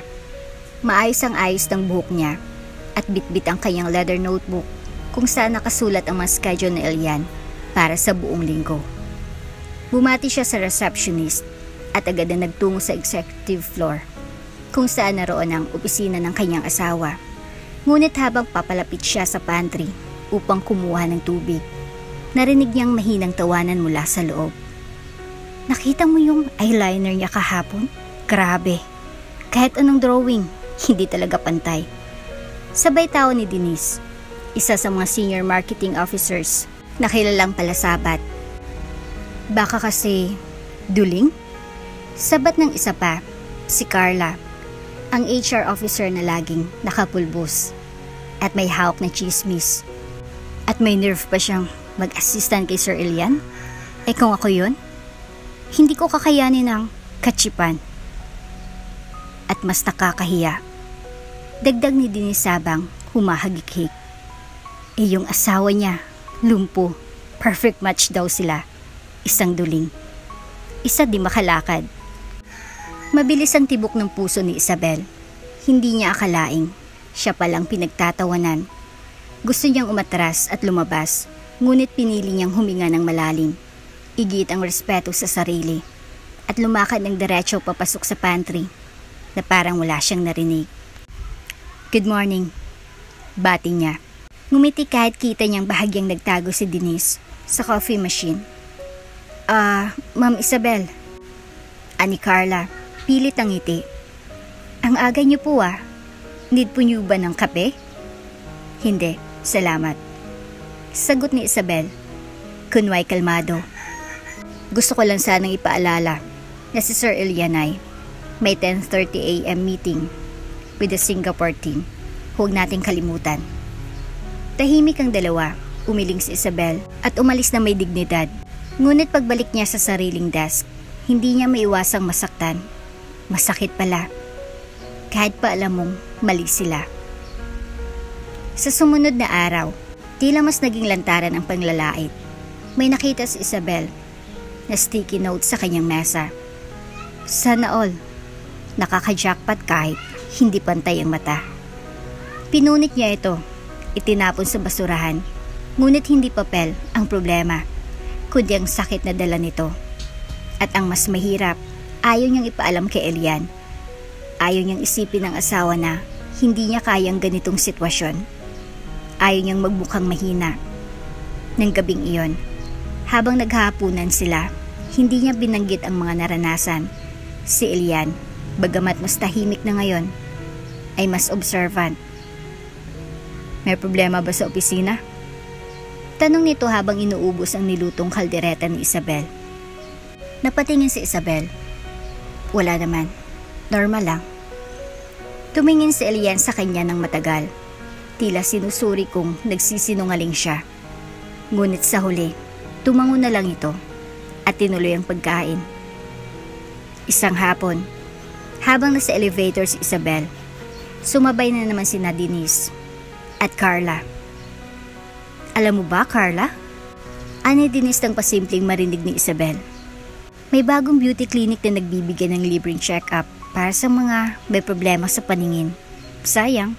Maayos ang ayos ng buhok niya at bitbit ang kanyang leather notebook kung saan nakasulat ang mga schedule ni Elian para sa buong linggo. Bumati siya sa receptionist at agad na nagtungo sa executive floor kung saan naroon ang opisina ng kanyang asawa. Ngunit habang papalapit siya sa pantry upang kumuha ng tubig, narinig niyang mahinang tawanan mula sa loob. "Nakita mo yung eyeliner niya kahapon? Grabe. Kahit anong drawing, hindi talaga pantay." Sabay tawa ni Denise, isa sa mga senior marketing officers na kilalang palasabat. "Baka kasi duling?" Sabat ng isa pa, si Carla, ang HR officer na laging nakapulbos at may hawak na chismis. At may nerve pa siyang mag-assistant kay Sir Elian? Kung ako yun, hindi ko kakayanin ang katsipan. At mas nakakahiya. Dagdag ni Denise habang humahagik-hik. Yung asawa niya, lumpo. Perfect match daw sila. Isang duling. Isa di makalakad. Mabilis ang tibok ng puso ni Isabel. Hindi niya akalaing siya palang pinagtatawanan. Gusto niyang umatras at lumabas, ngunit pinili niyang huminga ng malalim. Igit ang respeto sa sarili at lumakad ng diretso papasok sa pantry na parang wala siyang narinig. "Good morning," bati niya. Ngumiti kahit kita niyang bahagyang nagtago si Denise sa coffee machine. Ma'am Isabel," ani Carla, pilit ang ngiti. "Ang aga niyo po Need po niyo ba ng kape?" "Hindi, salamat," sagot ni Isabel, kunway kalmado. "Gusto ko lang sanang ipaalala na si Sir Elian ay may 10:30 AM meeting with the Singapore team. Huwag nating kalimutan." Tahimik ang dalawa, umiling si Isabel at umalis na may dignidad. Ngunit pagbalik niya sa sariling desk, hindi niya maiwasang masaktan. Masakit pala. Kahit pa alam mong mali sila. Sa sumunod na araw, tila mas naging lantaran ang panglalait. May nakita si Isabel na sticky note sa kanyang mesa. Sana all, nakaka-jackpot kahit hindi pantay ang mata. Pinunit niya ito, itinapon sa basurahan. Ngunit hindi papel ang problema, kundi ang sakit na dala nito. At ang mas mahirap, ayaw niyang ipaalam kay Elian. Ayaw niyang isipin ng asawa na hindi niya kayang ganitong sitwasyon. Ayaw niyang magmukhang mahina. Nang gabing iyon, habang naghahapunan sila, hindi niya binanggit ang mga naranasan. Si Elian, bagamat mas tahimik na ngayon, ay mas observant. "May problema ba sa opisina?" Tanong nito habang inuubos ang nilutong kaldereta ni Isabel. Napatingin si Isabel. "Wala naman. Normal lang." Tumingin si Elian sa kanya ng matagal. Tila sinusuri kung nagsisinungaling siya. Ngunit sa huli, tumango na lang ito at tinuloy ang pagkain. Isang hapon, habang nasa elevator si Isabel, sumabay na naman sina Denise at Carla. "Alam mo ba, Carla?" Ani Denise nang pasimpleng marinig ni Isabel. "May bagong beauty clinic na nagbibigay ng libreng check-up para sa mga may problema sa paningin. Sayang,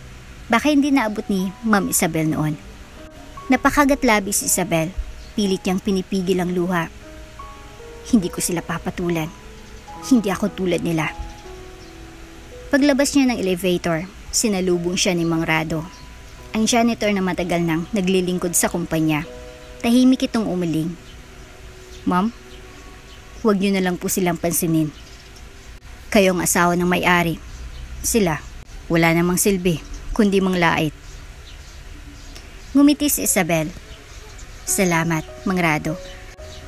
baka hindi naabot ni Ma'am Isabel noon." Napakagat-labi si Isabel. Pilit niyang pinipigil ang luha. "Hindi ko sila papatulan. Hindi ako tulad nila." Paglabas niya ng elevator, sinalubong siya ni Mang Rado, ang janitor na matagal nang naglilingkod sa kumpanya. Tahimik itong umiling. "Ma'am, huwag niyo na lang po silang pansinin. Kayong asawa ng may-ari. Sila, wala namang silbi, kundi manglait." Ngumiti si Isabel. "Salamat, Mang Rado.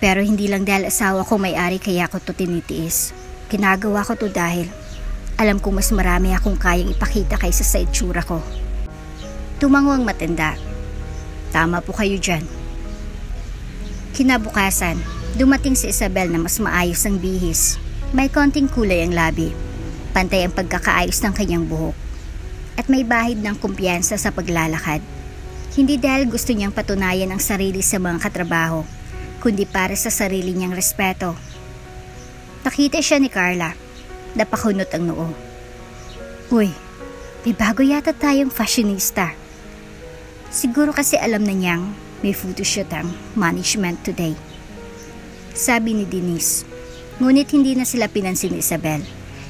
Pero hindi lang dahil asawa ko may-ari kaya ko to tinitiis. Ginagawa ko to dahil alam kong mas marami akong kayang ipakita kaysa sa itsura ko." Tumango ang matanda. "Tama po kayo dyan." Kinabukasan, dumating si Isabel na mas maayos ang bihis. May konting kulay ang labi, pantay ang pagkakaayos ng kanyang buhok, at may bahid ng kumpiyansa sa paglalakad. Hindi dahil gusto niyang patunayan ang sarili sa mga katrabaho, kundi para sa sarili niyang respeto. Nakita siya ni Carla, napakunot ang noo. "Uy, May bago yata tayong fashionista. Siguro kasi alam na niyang may photoshoot ang management today. Sabi ni Denise. Ngunit hindi na sila pinansin ni Isabel.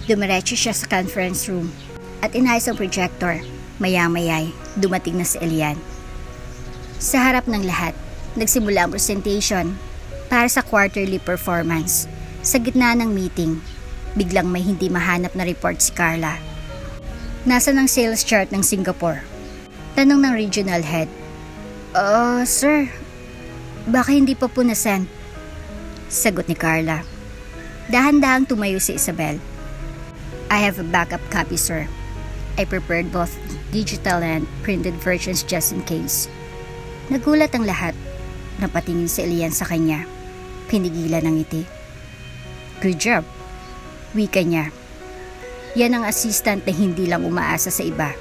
Dumiretso siya sa conference room at inayos ang projector. Maya-mayay, dumating na si Elian. Sa harap ng lahat, nagsimula ang presentation para sa quarterly performance. Sa gitna ng meeting, biglang may hindi mahanap na report si Carla. Nasa ng sales chart ng Singapore? Tanong ng regional head. Sir, baka hindi pa po na-send. Sagot ni Carla. Dahan-dahang tumayo si Isabel. I have a backup copy, sir. I prepared both digital and printed versions just in case. Nagulat ang lahat. Napatingin si Elian sa kanya. Pinigilan ng ngiti. Good job. Wika niya. Yan ang assistant na hindi lang umaasa sa iba.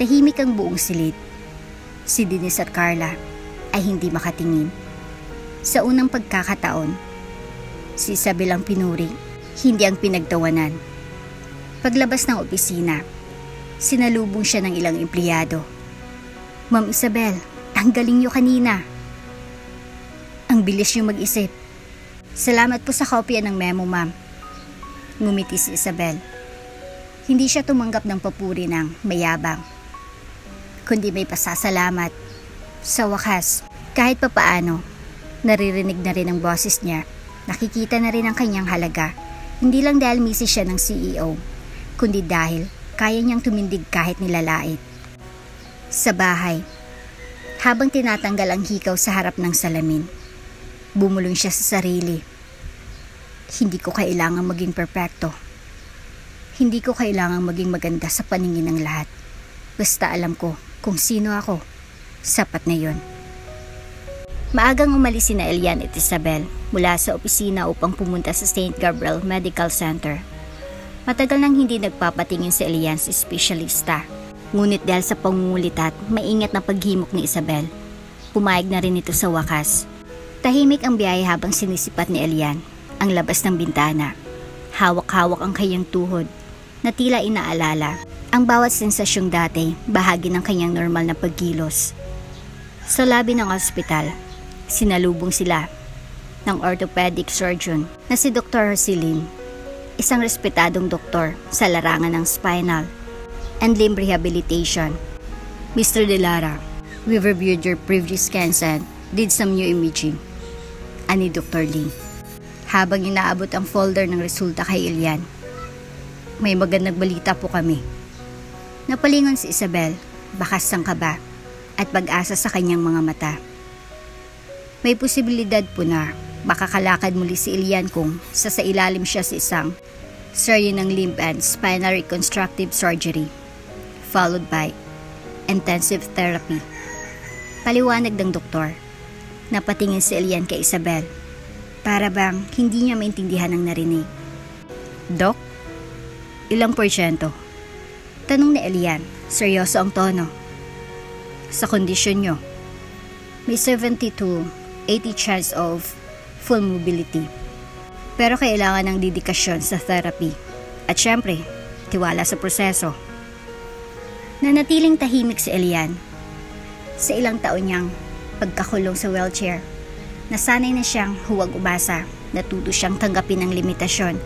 Tahimik ang buong silid. Si Denise at Carla ay hindi makatingin. Sa unang pagkakataon, si Isabel ang pinuri, hindi ang pinagtawanan. Paglabas ng opisina, sinalubong siya ng ilang empleyado. Ma'am Isabel, ang galing niyo kanina. Ang bilis niyo mag-isip. Salamat po sa kopya ng memo, ma'am. Ngumiti si Isabel. Hindi siya tumanggap ng papuri ng mayabang, kundi may pasasalamat. Sa wakas, kahit papaano, naririnig na rin ang boses niya. Nakikita na rin ang kanyang halaga. Hindi lang dahil misis siya ng CEO, kundi dahil kaya niyang tumindig kahit nilalait. Sa bahay, habang tinatanggal ang hikaw sa harap ng salamin, bumulong siya sa sarili. Hindi ko kailangang maging perpekto. Hindi ko kailangang maging maganda sa paningin ng lahat. Basta alam ko kung sino ako. Sapat na yun. Maagang umalis sina Elian at Isabel mula sa opisina upang pumunta sa St. Gabriel Medical Center. Matagal nang hindi nagpapatingin si Elian sa espesyalista. Ngunit dahil sa pangungulit at maingat na paghimok ni Isabel, pumayag na rin ito sa wakas. Tahimik ang biyahe habang sinisipat ni Elian ang labas ng bintana. Hawak-hawak ang kanyang tuhod na tila inaalala ang bawat sensasyong dati bahagi ng kanyang normal na pagkilos. Sa labi ng ospital, sinalubong sila ng orthopedic surgeon na si Dr. Rosilin, isang respetadong doktor sa larangan ng spinal and limb rehabilitation. Mr. De Lara, we reviewed your previous scans and did some new imaging. Ani Dr. Ling. Habang inaabot ang folder ng resulta kay Elian, may magandang balita po kami. Napalingon si Isabel, bakas ng kaba at pag-asa sa kanyang mga mata. May posibilidad po na makakalakad muli si Elian kung sasailalim siya sa isang surgery ng limb and spinal reconstructive surgery, followed by intensive therapy. Paliwanag ng doktor. Napatingin si Elian kay Isabel. Para bang hindi niya maintindihan ang narinig. Dok, ilang porsyento? Tanong ni Elian. Seryoso ang tono. Sa kondisyon nyo, may 70 to 80 chance of full mobility. Pero kailangan ng dedikasyon sa therapy. At syempre, tiwala sa proseso. Nanatiling tahimik si Elian. Sa ilang taon niyang pagkakulong sa wheelchair, nasanay na siyang huwag umasa, natuto siyang tanggapin ang limitasyon,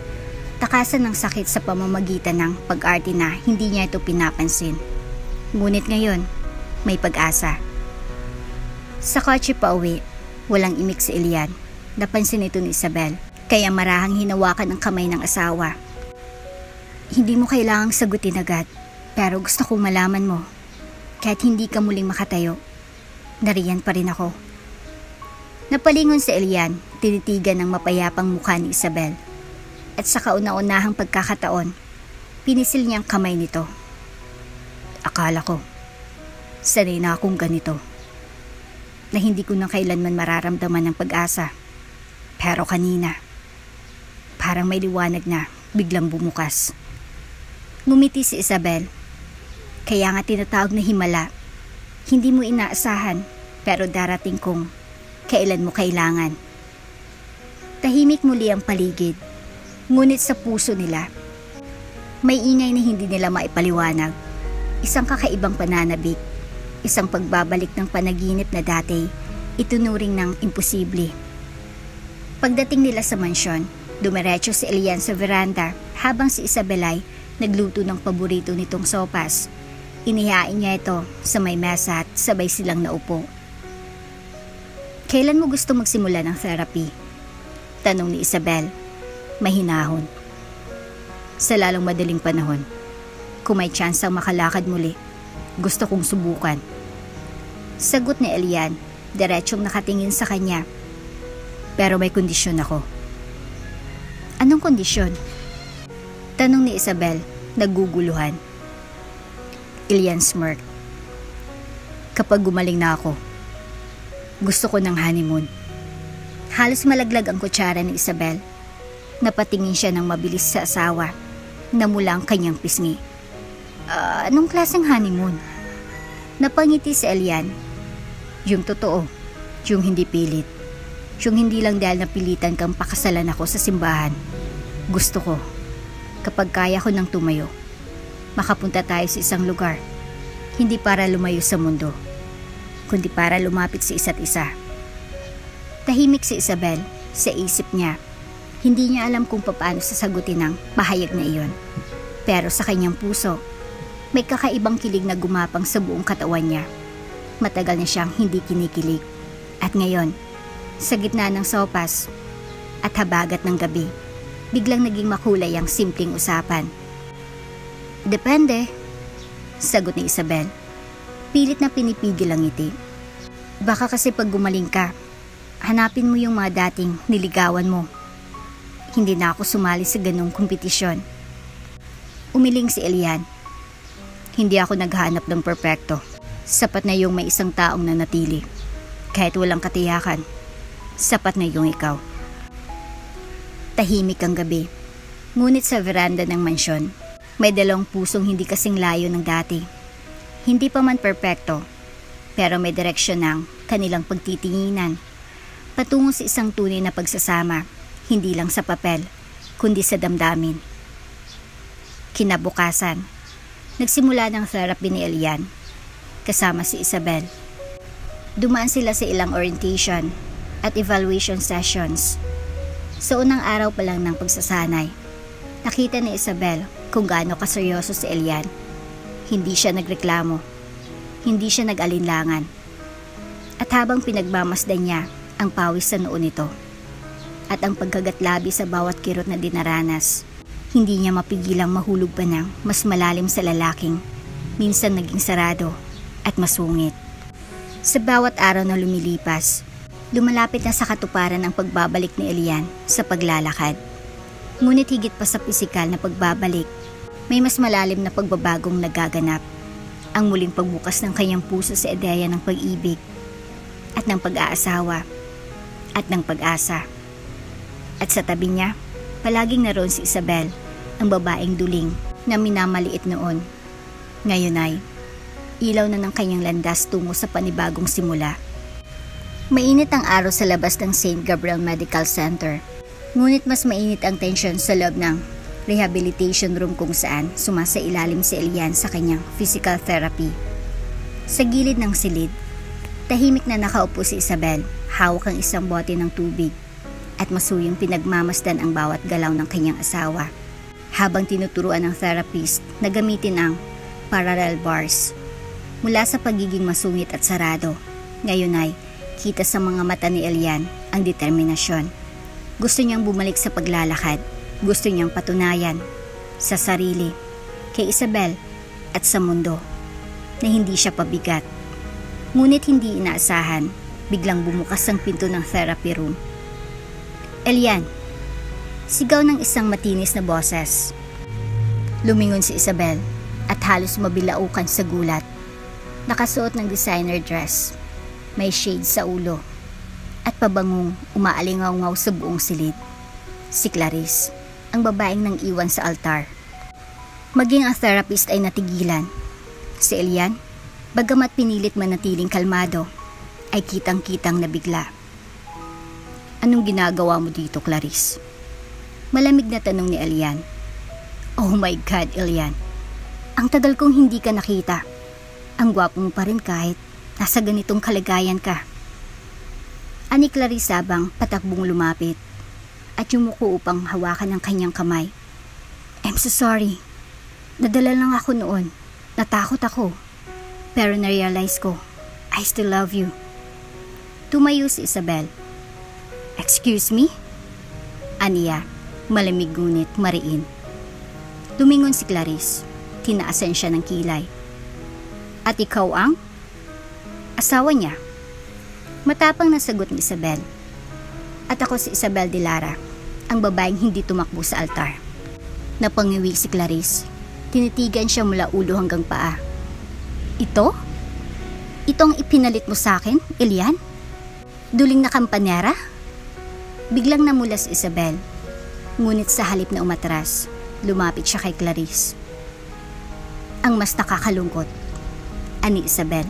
takasan ng sakit sa pamamagitan ng pag-arte na hindi niya ito pinapansin. Ngunit ngayon, may pag-asa. Sa kotse pa uwi, walang imik si Elian. Napansin ito ni Isabel, kaya marahang hinawakan ang kamay ng asawa. Hindi mo kailangang sagutin agad, pero gusto kong malaman mo, kahit hindi ka muling makatayo, nariyan pa rin ako. Napalingon si Elian, tinitigan ng mapayapang mukha ni Isabel. At sa kauna-unahang pagkakataon, pinisil niya ang kamay nito. Akala ko, sanay na akong ganito, na hindi ko na kailanman mararamdaman ng pag-asa. Pero kanina, parang may liwanag na biglang bumukas. Ngumiti si Isabel. Kaya nga tinatawag na himala. Hindi mo inaasahan, pero darating kung kailan mo kailangan. Tahimik muli ang paligid, ngunit sa puso nila, May ingay na hindi nila maipaliwanag. Isang kakaibang pananabik. Isang pagbabalik ng panaginip na dati itunuring ng imposible. Pagdating nila sa mansyon, dumiretso si Elian sa veranda habang si Isabel ay nagluto ng paborito nitong sopas. Inihain niya ito sa may mesa at sabay silang naupo. "Kailan mo gusto magsimula ng therapy?" tanong ni Isabel, mahinahon. "Sa lalong madaling panahon. Kung may chance ang makalakad muli, gusto kong subukan." Sagot ni Elian, diretsyong nakatingin sa kanya. "Pero may kondisyon ako." "Anong kondisyon?" tanong ni Isabel, nagguguluhan. Elian smirked. "Kapag gumaling na ako, gusto ko ng honeymoon." Halos malaglag ang kutsara ni Isabel. Napatingin siya ng mabilis sa asawa. Namula ang kanyang pisngi. Anong klaseng honeymoon?" Napangiti si Elian. "Yung totoo, yung hindi pilit. Yung hindi lang dahil napilitan kang pakasalan ako sa simbahan. Gusto ko, kapag kaya ko nang tumayo, makapunta tayo sa isang lugar. Hindi para lumayo sa mundo, kundi para lumapit sa isa't isa." Tahimik si Isabel sa isip niya. Hindi niya alam kung paano sasagutin ang pahayag na iyon. Pero sa kanyang puso, may kakaibang kilig na gumapang sa buong katawan niya. Matagal na siyang hindi kinikilig. At ngayon, sa gitna ng sopas at habagat ng gabi, biglang naging makulay ang simpleng usapan. "Depende," sagot ni Isabel. Pilit na pinipigil ang ngiti. "Baka kasi pag gumaling ka, hanapin mo yung mga dating niligawan mo. Hindi na ako sumali sa ganung kompetisyon." Umiling si Elian. "Hindi ako naghahanap ng perpekto. Sapat na yung may isang taong nanatili. Kahit walang katiyakan, sapat na yung ikaw." Tahimik ang gabi. Ngunit sa veranda ng mansyon, may dalawang pusong hindi kasing layo ng dati. Hindi pa man perpekto, pero may direksyon ng kanilang pagtitinginan. Patungo sa isang tunay na pagsasama, hindi lang sa papel, kundi sa damdamin. Kinabukasan, nagsimula ng therapy ni Elian, kasama si Isabel. Dumaan sila sa ilang orientation at evaluation sessions. Sa unang araw pa lang ng pagsasanay, nakita ni Isabel kung gaano kaseryoso si Elian. Hindi siya nagreklamo, hindi siya nag-alinlangan. At habang pinagmamasdan niya ang pawis sa noo nito at ang pagkagatlabi sa bawat kirot na dinaranas, hindi niya mapigilang mahulog pa ng mas malalim sa lalaking minsan naging sarado at masungit. Sa bawat araw na lumilipas, lumalapit na sa katuparan ang pagbabalik ni Elian sa paglalakad. Ngunit higit pa sa pisikal na pagbabalik, may mas malalim na pagbabagong nagaganap. Ang muling pagbukas ng kanyang puso sa ideya ng pag-ibig at ng pag-aasawa at ng pag-asa. At sa tabi niya, palaging naroon si Isabel, ang babaeng duling na minamaliit noon. Ngayon ay ilaw na ng kanyang landas tungo sa panibagong simula. Mainit ang araw sa labas ng St. Gabriel Medical Center. Ngunit mas mainit ang tensyon sa loob ng rehabilitation room kung saan sumasailalim si Elian sa kanyang physical therapy. Sa gilid ng silid, tahimik na nakaupo si Isabel, hawak ang isang bote ng tubig at masuyong pinagmamasdan ang bawat galaw ng kanyang asawa. Habang tinuturuan ng therapist na gamitin ang parallel bars. Mula sa pagiging masungit at sarado, ngayon ay kita sa mga mata ni Elian ang determinasyon. Gusto niyang bumalik sa paglalakad. Gusto niyang patunayan sa sarili, kay Isabel at sa mundo na hindi siya pabigat. Ngunit hindi inaasahan, biglang bumukas ang pinto ng therapy room. "Elian!" sigaw ng isang matinis na boses. Lumingon si Isabel at halos mabilaukan sa gulat. Nakasuot ng designer dress, may shade sa ulo at pabangong umaalingaw-ngaw sa buong silid. Si Clarice, ang babaeng nang iwan sa altar. Maging ang therapist ay natigilan. Si Elian, bagamat pinilit manatiling kalmado, ay kitang-kitang nabigla. "Anong ginagawa mo dito, Clarice?" Malamig na tanong ni Elian. Oh my God, Elian. Ang tagal kong hindi ka nakita. Ang gwapo mo pa rin kahit nasa ganitong kalagayan ka. Ani Clarice habang patakbong lumapit at yumuko upang hawakan ang kanyang kamay. I'm so sorry. Nadala lang ako noon. Natakot ako. Pero na-realize ko, I still love you. Tumayo si Isabel. Excuse me? Aniya, malamig ngunit mariin. Lumingon si Clarice. Tinaasan siya ng kilay. At ikaw ang? Asawa niya. Matapang na sagot ni Isabel. At ako si Isabel de Lara, ang babaeng hindi tumakbo sa altar. Napangiwi si Clarice. Tinitigan siya mula ulo hanggang paa. Ito? Itong ipinalit mo sa akin, Elian? Duling na kampanera? Biglang namula si Isabel. Ngunit sa halip na umatras, lumapit siya kay Clarice. Ang mas nakakalungkot, ani Isabel,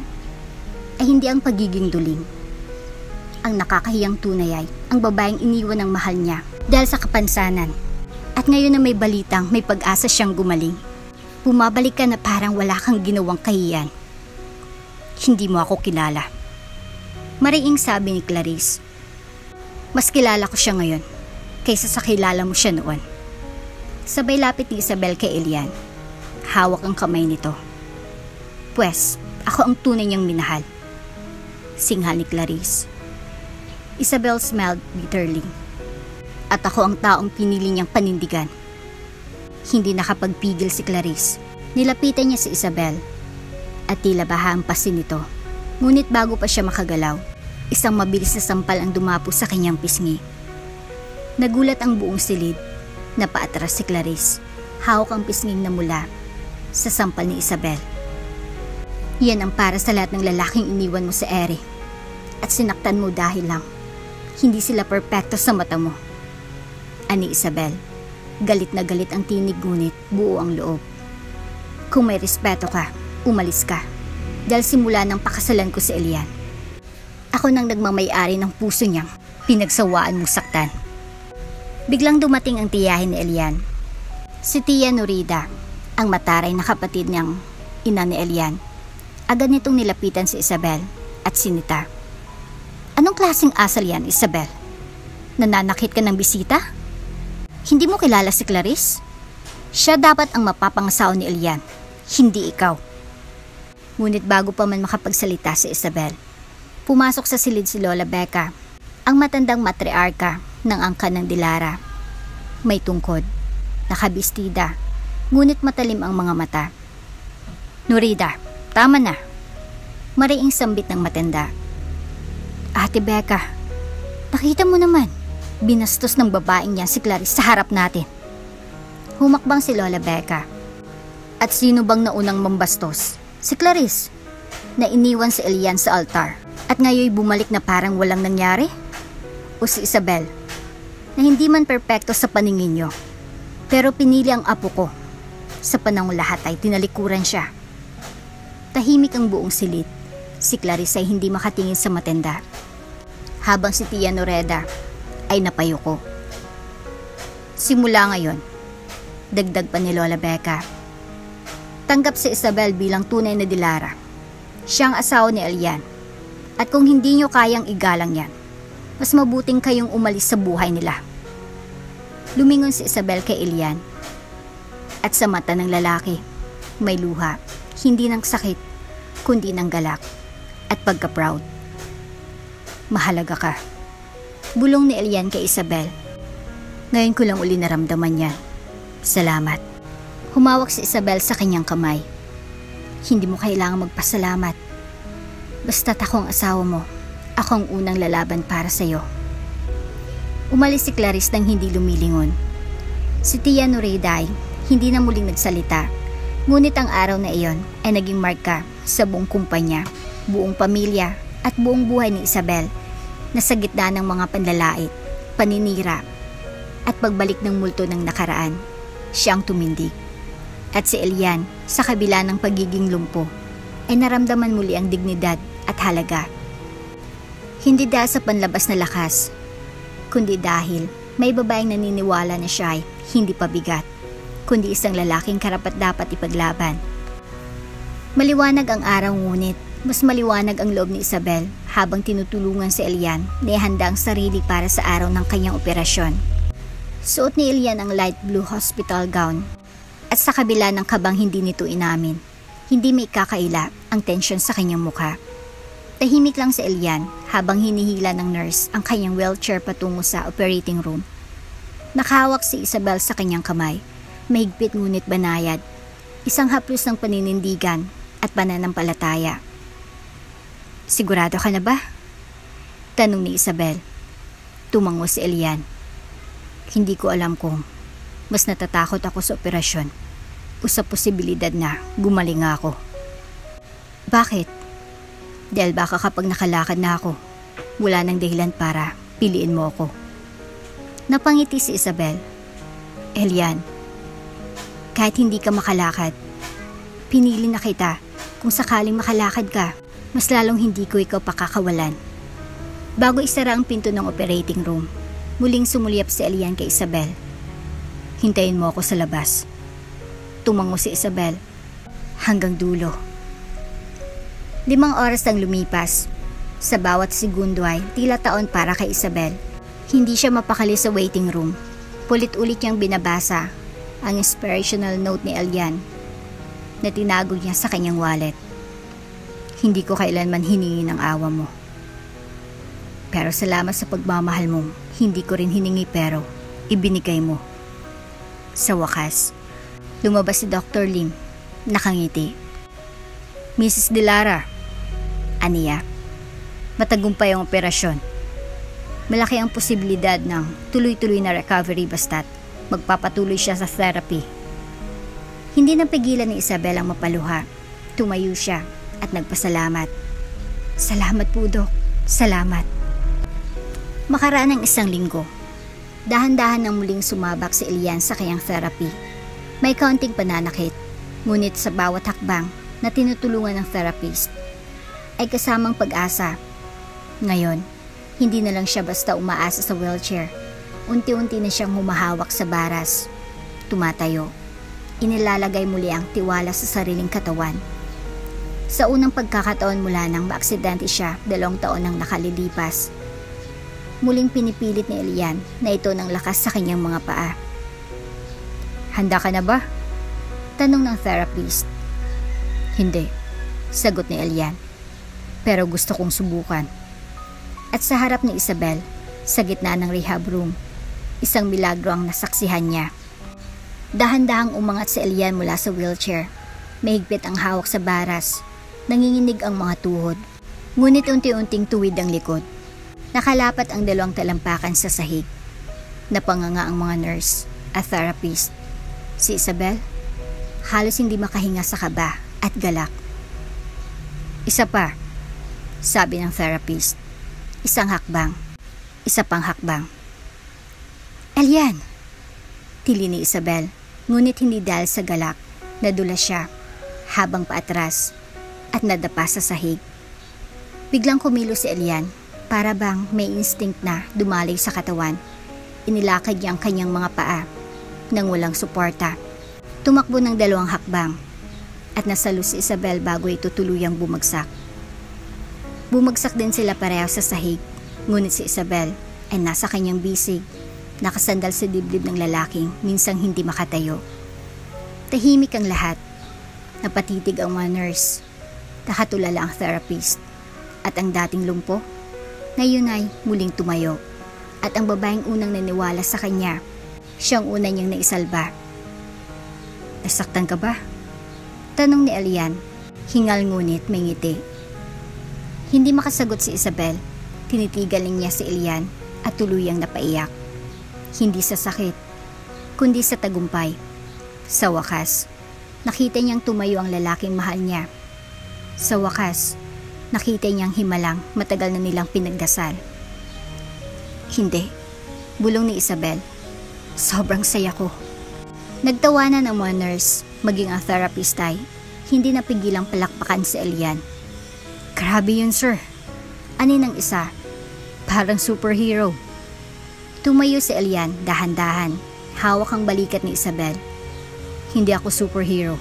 ay hindi ang pagiging duling. Ang nakakahiyang tunay ay ang babaeng iniwan ng mahal niya dahil sa kapansanan. At ngayon na may balitang may pag-asa siyang gumaling, bumabalik ka na parang wala kang ginawang kahiyan. Hindi mo ako kilala. Mariing sabi ni Clarice. Mas kilala ko siya ngayon kaysa sa kilala mo siya noon. Sabay lapit ni Isabel kay Elian. Hawak ang kamay nito. Pwes, ako ang tunay niyang minahal. Singhal ni Clarice. Isabel smiled bitterly. At ako ang taong pinili niyang panindigan. Hindi nakapagpigil si Clarice. Nilapitan niya si Isabel. At tila bahampasin nito. Ngunit bago pa siya makagalaw, isang mabilis na sampal ang dumapo sa kanyang pisngi. Nagulat ang buong silid. Napaatras si Clarice. Hawak ang pisnging na mula sa sampal ni Isabel. Yan ang para sa lahat ng lalaking iniwan mo sa ere at sinaktan mo dahil lang hindi sila perpekto sa mata mo. Ani Isabel, galit na galit ang tinig ngunit buo ang loob. Kung may respeto ka, umalis ka. Dahil simula ng pakasalan ko si Elian, ako nang nagmamay-ari ng puso niyang pinagsawaan mong saktan. Biglang dumating ang tiyahin ni Elian. Si Tia Norida, ang mataray na kapatid niyang ina ni Elian. Agad nitong nilapitan si Isabel at sinita. Anong klaseng asal yan, Isabel? Nananakit ka ng bisita? Hindi mo kilala si Clarice? Siya dapat ang mapapangasawa ni Elian, hindi ikaw. Ngunit bago pa man makapagsalita si Isabel, pumasok sa silid si Lola Becca, ang matandang matriarka ng angkan ng Dilara. May tungkod, nakabistida, ngunit matalim ang mga mata. Norida, tama na. Mariing sambit ng matanda. Ate Becca, nakita mo naman, binastos ng babaeng niya si Clarice sa harap natin. Humakbang si Lola Becca. At sino bang naunang mambastos? Si Clarice, na iniwan si Elian sa altar at ngayon bumalik na parang walang nangyari? O si Isabel, na hindi man perpekto sa paningin niyo, pero pinili ang apo ko. Sa panahong lahat ay tinalikuran siya. Tahimik ang buong silid. Si Clarice ay hindi makatingin sa matanda. Habang si Tia Noreda ay napayuko. Simula ngayon, dagdag pa ni Lola Becca, tanggap si Isabel bilang tunay na Dilara. Siyang asawa ni Elian. At kung hindi nyo kayang igalang yan, mas mabuting kayong umalis sa buhay nila. Lumingon si Isabel kay Elian. At sa mata ng lalaki, may luha, hindi ng sakit, kundi ng galak at pagka-proud. Mahalaga ka. Bulong ni Elian kay Isabel. Ngayon ko lang uli naramdaman yan. Salamat. Humawak si Isabel sa kanyang kamay. Hindi mo kailangang magpasalamat. Basta't ako ang asawa mo, ako ang unang lalaban para sa'yo. Umalis si Clarice nang hindi lumilingon. Si Tia Noreda ay hindi na muling nagsalita. Ngunit ang araw na iyon ay naging marka sa buong kumpanya, buong pamilya at buong buhay ni Isabel na sa gitna ng mga panlalait, paninira at pagbalik ng multo ng nakaraan, siyang tumindig. At si Elian, sa kabila ng pagiging lumpo, ay naramdaman muli ang dignidad at halaga. Hindi dahil sa panlabas na lakas, kundi dahil may babaeng naniniwala na siya ay hindi pabigat kundi isang lalaking karapat-dapat ipaglaban. Maliwanag ang araw ngunit mas maliwanag ang loob ni Isabel habang tinutulungan si Elian na ihanda ang sarili para sa araw ng kanyang operasyon. Suot ni Elian ang light blue hospital gown at sa kabila ng kabang hindi nito inamin, hindi may kakaila ang tensyon sa kanyang mukha. Tahimik lang si Elian habang hinihila ng nurse ang kanyang wheelchair patungo sa operating room. Nakahawak si Isabel sa kanyang kamay, mahigpit ngunit banayad, isang haplos ng paninindigan at pananampalataya. Sigurado ka na ba? Tanong ni Isabel. Tumango si Elian. Hindi ko alam kung mas natatakot ako sa operasyon o sa posibilidad na gumaling ako. Bakit? Dahil baka kapag nakalakad na ako, wala nang dahilan para piliin mo ako. Napangiti si Isabel. Elian, kahit hindi ka makalakad, pinili na kita. Kung sakaling makalakad ka, mas lalong hindi ko ikaw pakakawalan. Bago isara ang pinto ng operating room, muling sumulyap si Elian kay Isabel. Hintayin mo ako sa labas. Tumango si Isabel. Hanggang dulo. 5 oras ang lumipas. Sa bawat segundo ay tila taon para kay Isabel. Hindi siya mapakali sa waiting room. Pulit-ulit niyang binabasa ang inspirational note ni Elian na tinago niya sa kanyang wallet. Hindi ko kailanman hiningi ng awa mo. Pero salamat sa pagmamahal mo, hindi ko rin hiningi pero ibinigay mo. Sa wakas, lumabas si Dr. Lim, nakangiti. Mrs. Delara, aniya, matagumpay ang operasyon. Malaki ang posibilidad ng tuloy-tuloy na recovery basta't magpapatuloy siya sa therapy. Hindi napigilan ni Isabel ang mapaluha. Tumayo siya at nagpasalamat. Salamat po, Dok. Salamat. Makaraan ng 1 linggo, dahan-dahan nang muling sumabak si Elian sa kanyang therapy. May kaunting pananakit, ngunit sa bawat hakbang na tinutulungan ng therapist ay kasamang pag-asa. Ngayon, hindi na lang siya basta umaasa sa wheelchair. Unti-unti na siyang humahawak sa baras. Tumatayo. Inilalagay muli ang tiwala sa sariling katawan. Sa unang pagkakataon mula nang maaksidente siya 2 taon nang nakalilipas, muling pinipilit ni Elian na ito ng lakas sa kanyang mga paa. Handa ka na ba? Tanong ng therapist. Hindi, sagot ni Elian. Pero gusto kong subukan. At sa harap ni Isabel, sa gitna ng rehab room, isang milagro ang nasaksihan niya. Dahan-dahang umangat si Elian mula sa wheelchair. Mahigpit ang hawak sa baras. Nanginginig ang mga tuhod. Ngunit unti-unting tuwid ang likod. Nakalapat ang 2 talampakan sa sahig. Napanganga ang mga nurse at therapist. Si Isabel, halos hindi makahinga sa kaba at galak. Isa pa, sabi ng therapist. Isang hakbang. Isa pang hakbang. Elian! Tili ni Isabel. Ngunit hindi dahil sa galak, nadulas siya habang paatras at nadapa sa sahig. Biglang kumilos si Elian, para bang may instinct na dumaloy sa katawan. Inilakad niya ang kanyang mga paa nang walang suporta. Tumakbo ng 2 hakbang at nasalo si Isabel bago ito tuluyang bumagsak. Bumagsak din sila pareho sa sahig, ngunit si Isabel ay nasa kanyang bisig, nakasandal sa dibdib ng lalaking minsang hindi makatayo. Tahimik ang lahat. Napatitig ang mga nurse. Nakatulala ang therapist. At ang dating lumpo, ngayon ay muling tumayo. At ang babaeng unang naniwala sa kanya, siyang una niyang naisalba. Nasaktan ka ba? Tanong ni Elian, hingal ngunit may ngiti. Hindi makasagot si Isabel. Tinitigaling niya si Elian at tuluyang napaiyak. Hindi sa sakit, kundi sa tagumpay. Sa wakas, nakita niyang tumayo ang lalaking mahal niya. Sa wakas, nakita niyang himalang matagal na nilang pinagdasal. Hindi, bulong ni Isabel. Sobrang saya ko. Nagtawanan ang mga nurse, maging ang therapist ay hindi napigilang palakpakan si Elian. Grabe yun, sir. Ani ng isa, parang superhero. Tumayo si Elian dahan-dahan, hawak ang balikat ni Isabel. Hindi ako superhero.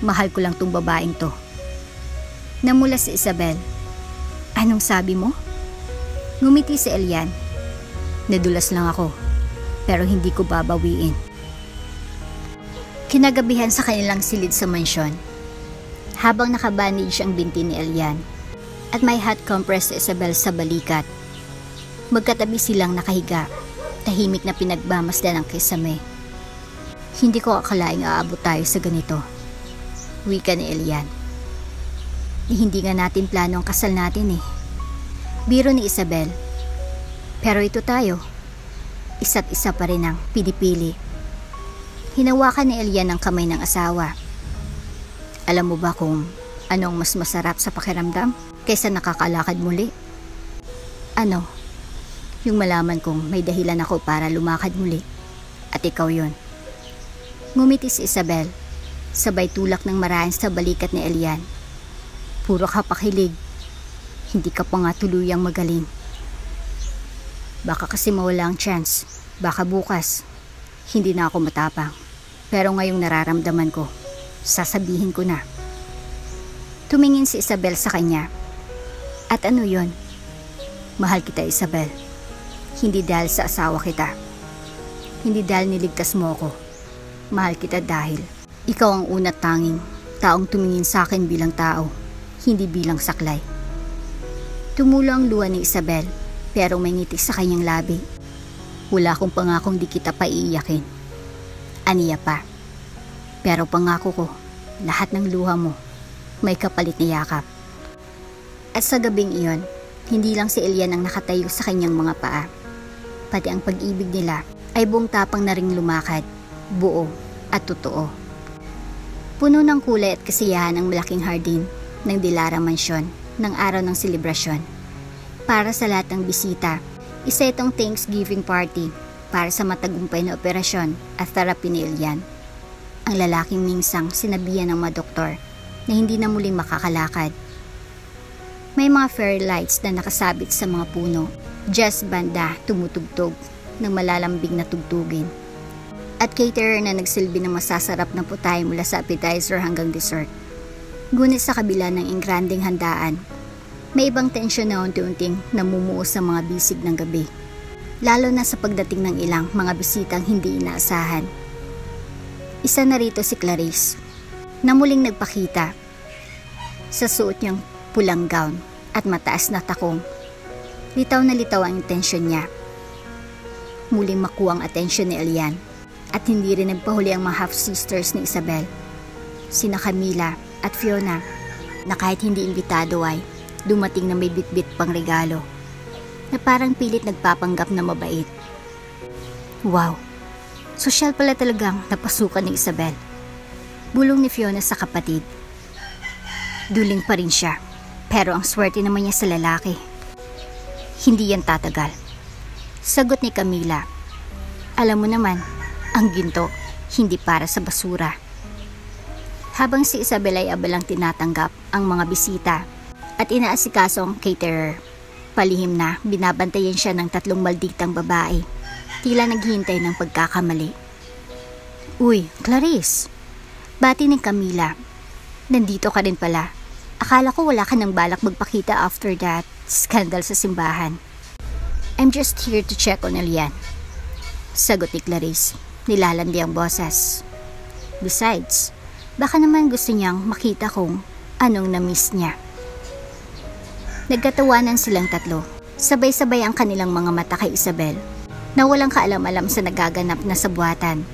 Mahal ko lang tong babaeng to. Namula si Isabel. Anong sabi mo? Ngumiti si Elian. Nadulas lang ako, pero hindi ko babawiin. Kinagabihan sa kanilang silid sa mansyon, habang nakabandage ang binti ni Elian at may hot compress si Isabel sa balikat. Magkatabi silang nakahiga, tahimik na pinagmamasdan ng kisame. Hindi ko akalaing aabot tayo sa ganito, wika ni Elian. Hindi nga natin plano ang kasal natin eh. Biro ni Isabel. Pero ito tayo, isa't isa pa rin ang pinipili. Hinawakan ni Elian ang kamay ng asawa. Alam mo ba kung anong mas masarap sa pakiramdam kaysa nakakalakad muli? Ano? Yung malaman kong may dahilan ako para lumakad muli. At ikaw yon. Ngumiti si Isabel, sabay tulak ng marahan sa balikat ni Elian. Puro ka pakilig. Hindi ka pa nga tuluyang magaling. Baka kasi mawala ang chance. Baka bukas. Hindi na ako matapang. Pero ngayong nararamdaman ko, sasabihin ko na. Tumingin si Isabel sa kanya. At ano yon? Mahal kita, Isabel. Hindi dahil sa asawa kita. Hindi dahil niligtas mo ako. Mahal kita dahil ikaw ang una't tanging taong tumingin sa akin bilang tao, hindi bilang saklay. Tumulo ang luha ni Isabel, pero may ngiti sa kanyang labi. Wala akong pangakong di kita paiiyakin. Aniya pa. Pero pangako ko, lahat ng luha mo, may kapalit na yakap. At sa gabing iyon, hindi lang si Elian ang nakatayo sa kanyang mga paa. Pati ang pag-ibig nila ay buong tapang na ring lumakad, buo at totoo. Puno ng kulay at kasiyahan ang malaking hardin ng Dilara Mansion ng araw ng selebrasyon. Para sa lahat ng bisita, isa itong Thanksgiving party para sa matagumpay na operasyon at therapy ni Elian. Ang lalaking minsang sinabihan ng mga doktor na hindi na muling makakalakad. May mga fairy lights na nakasabit sa mga puno. Jazz banda tumutugtog ng malalambing na tugtugin. At caterer na nagsilbi ng masasarap na putay mula sa appetizer hanggang dessert. Ngunit sa kabila ng ingranding handaan, may ibang tensyon na unti-unting namumuo sa mga bisig ng gabi. Lalo na sa pagdating ng ilang mga bisitang hindi inaasahan. Isa na rito si Clarice, na muling nagpakita sa suot niyang pulang gown at mataas na takong. Litaw na litaw ang intensyon niya. Muling makuha ang atensyon ni Elian at hindi rin nagpahuli ang mga half-sisters ni Isabel, sina Camila at Fiona, na kahit hindi imbitado ay dumating na may bitbit pang regalo na parang pilit nagpapanggap na mabait. Wow, sosyal pala talagang napasukan ni Isabel. Bulong ni Fiona sa kapatid. Duling pa rin siya, pero ang swerte naman niya sa lalaki. Hindi yan tatagal. Sagot ni Camila. Alam mo naman, ang ginto hindi para sa basura. Habang si Isabel ay abalang tinatanggap ang mga bisita at inaasikaso ang caterer, palihim na binabantayan siya ng 3 malditang babae, tila naghihintay ng pagkakamali. Uy, Clarice! Bati ni Camila. Nandito ka rin pala. Akala ko wala ka nang balak magpakita after that scandal sa simbahan. I'm just here to check on Elian. Sagot ni Clarice, nilalandi ang boses. Besides, baka naman gusto niyang makita kung anong na-miss niya. Nagkatawanan silang tatlo. Sabay-sabay ang kanilang mga mata kay Isabel, na walang kaalam-alam sa nagaganap na sabuatan.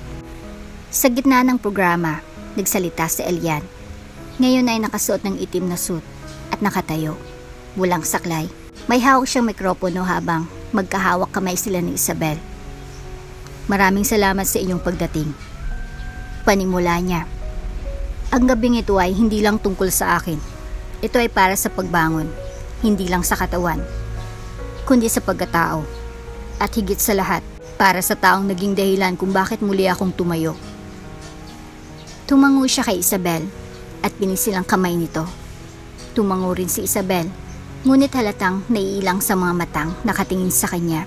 Sa gitna ng programa, nagsalita si Elian. Ngayon ay nakasuot ng itim na suit at nakatayo. Walang saklay. May hawak siyang mikropono habang magkahawak kamay sila ni Isabel. Maraming salamat sa inyong pagdating. Panimula niya. Ang gabing ito ay hindi lang tungkol sa akin. Ito ay para sa pagbangon, hindi lang sa katawan, kundi sa pagkatao. At higit sa lahat, para sa taong naging dahilan kung bakit muli akong tumayo. Tumango siya kay Isabel at pinisil ang kamay nito. Tumango rin si Isabel, ngunit halatang naiilang sa mga matang nakatingin sa kanya,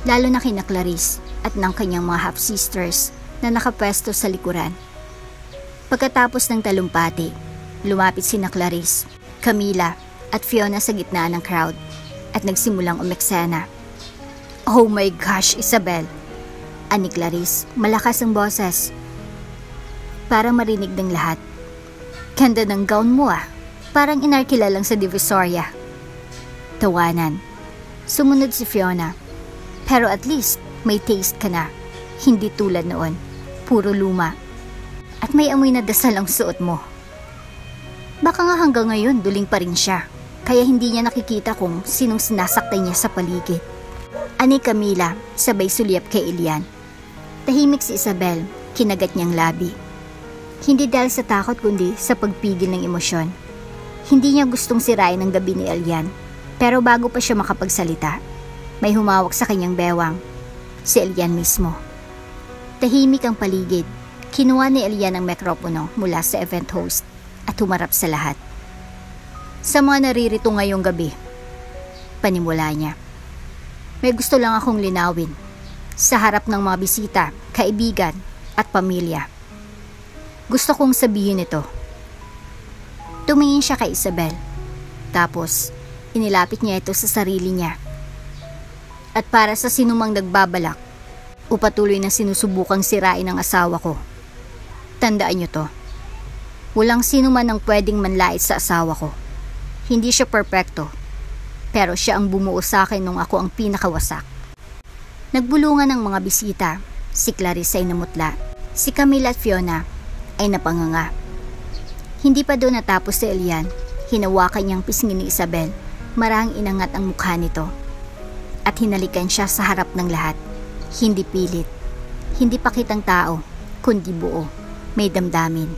lalo na kina Clarice at ng kanyang mga half-sisters na nakapwesto sa likuran. Pagkatapos ng talumpati, lumapit sina Clarice, Camila at Fiona sa gitna ng crowd at nagsimulang umeksena. "Oh my gosh, Isabel!" ani Clarice, malakas ang boses. Para marinig ng lahat. "Ganda ng gown mo ah, parang inarkila lang sa Divisoria." Tawanan. Sumunod si Fiona. "Pero at least may taste ka na, hindi tulad noon, puro luma. At may amoy na dasal ang suot mo." Baka nga hanggang ngayon duling pa rin siya, kaya hindi niya nakikita kung sinong sinasaktan niya sa paligid. Ani Camila, sabay sulyap kay Elian. Tahimik si Isabel, kinagat niyang labi. Hindi dahil sa takot kundi sa pagpigil ng emosyon. Hindi niya gustong sirain ang gabi ni Elian, pero bago pa siya makapagsalita, may humawak sa kanyang bewang. Si Elian mismo. Tahimik ang paligid. Kinuha ni Elian ang mikropono mula sa event host at humarap sa lahat. "Sa mga naririto ngayong gabi," panimula niya, "may gusto lang akong linawin sa harap ng mga bisita, kaibigan at pamilya. Gusto kong sabihin ito." Tumingin siya kay Isabel, tapos inilapit niya ito sa sarili niya. "At para sa sinumang nagbabalak o patuloy na sinusubukang sirain ang asawa ko, tandaan niyo to. Walang sino man ang pwedeng manlait sa asawa ko. Hindi siya perpekto, pero siya ang bumuo sa akin nung ako ang pinakawasak." Nagbulungan ng mga bisita. Si Clarice ay namutla. Si Camila at Fiona ay napanganga. Hindi pa doon natapos si Elian. Hinawakan niyang pisngi ni Isabel. Marahang inangat ang mukha nito. At hinalikan siya sa harap ng lahat. Hindi pilit. Hindi pakitang tao, kundi buo. May damdamin.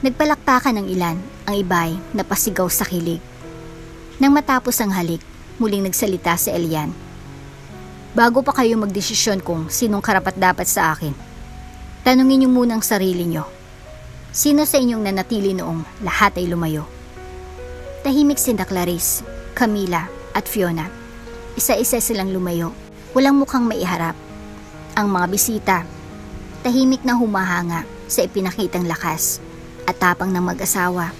Nagpalakpakan ng ilan, ang iba'y napasigaw sa kilig. Nang matapos ang halik, muling nagsalita si Elian. "Bago pa kayo magdesisyon kung sinong karapat-dapat sa akin, tanungin niyo muna ang sarili niyo. Sino sa inyong nanatili noong lahat ay lumayo?" Tahimik sina Clarice, Camila at Fiona. Isa-isa silang lumayo. Walang mukhang maiharap. Ang mga bisita, tahimik na humahanga sa ipinakitang lakas at tapang ng mag-asawa.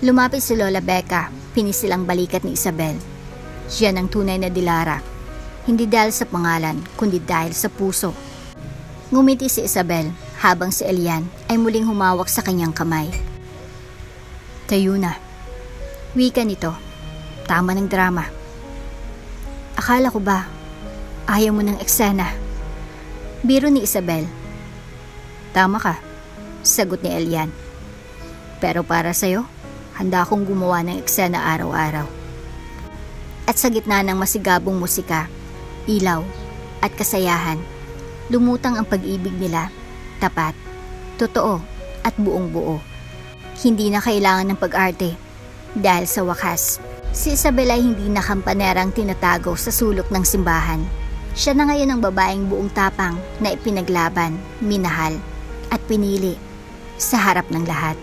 Lumapit si Lola Becca, pinisilang balikat ni Isabel. Siya ang tunay na dilara. Hindi dahil sa pangalan, kundi dahil sa puso. Ngumiti si Isabel habang si Elian ay muling humawak sa kanyang kamay. "Tayo na." Wika nito. Tama ng drama. "Akala ko ba ayaw mo ng eksena?" Biro ni Isabel. "Tama ka," sagot ni Elian. "Pero para sa'yo, handa akong gumawa ng eksena araw-araw." At sa gitna ng masigabong musika, ilaw at kasayahan, lumutang ang pag-ibig nila, tapat, totoo at buong buo. Hindi na kailangan ng pag-arte dahil sa wakas, si Isabel ay hindi na kampanerang tinatago sa sulok ng simbahan. Siya na ngayon ang babaeng buong tapang na ipinaglaban, minahal at pinili sa harap ng lahat.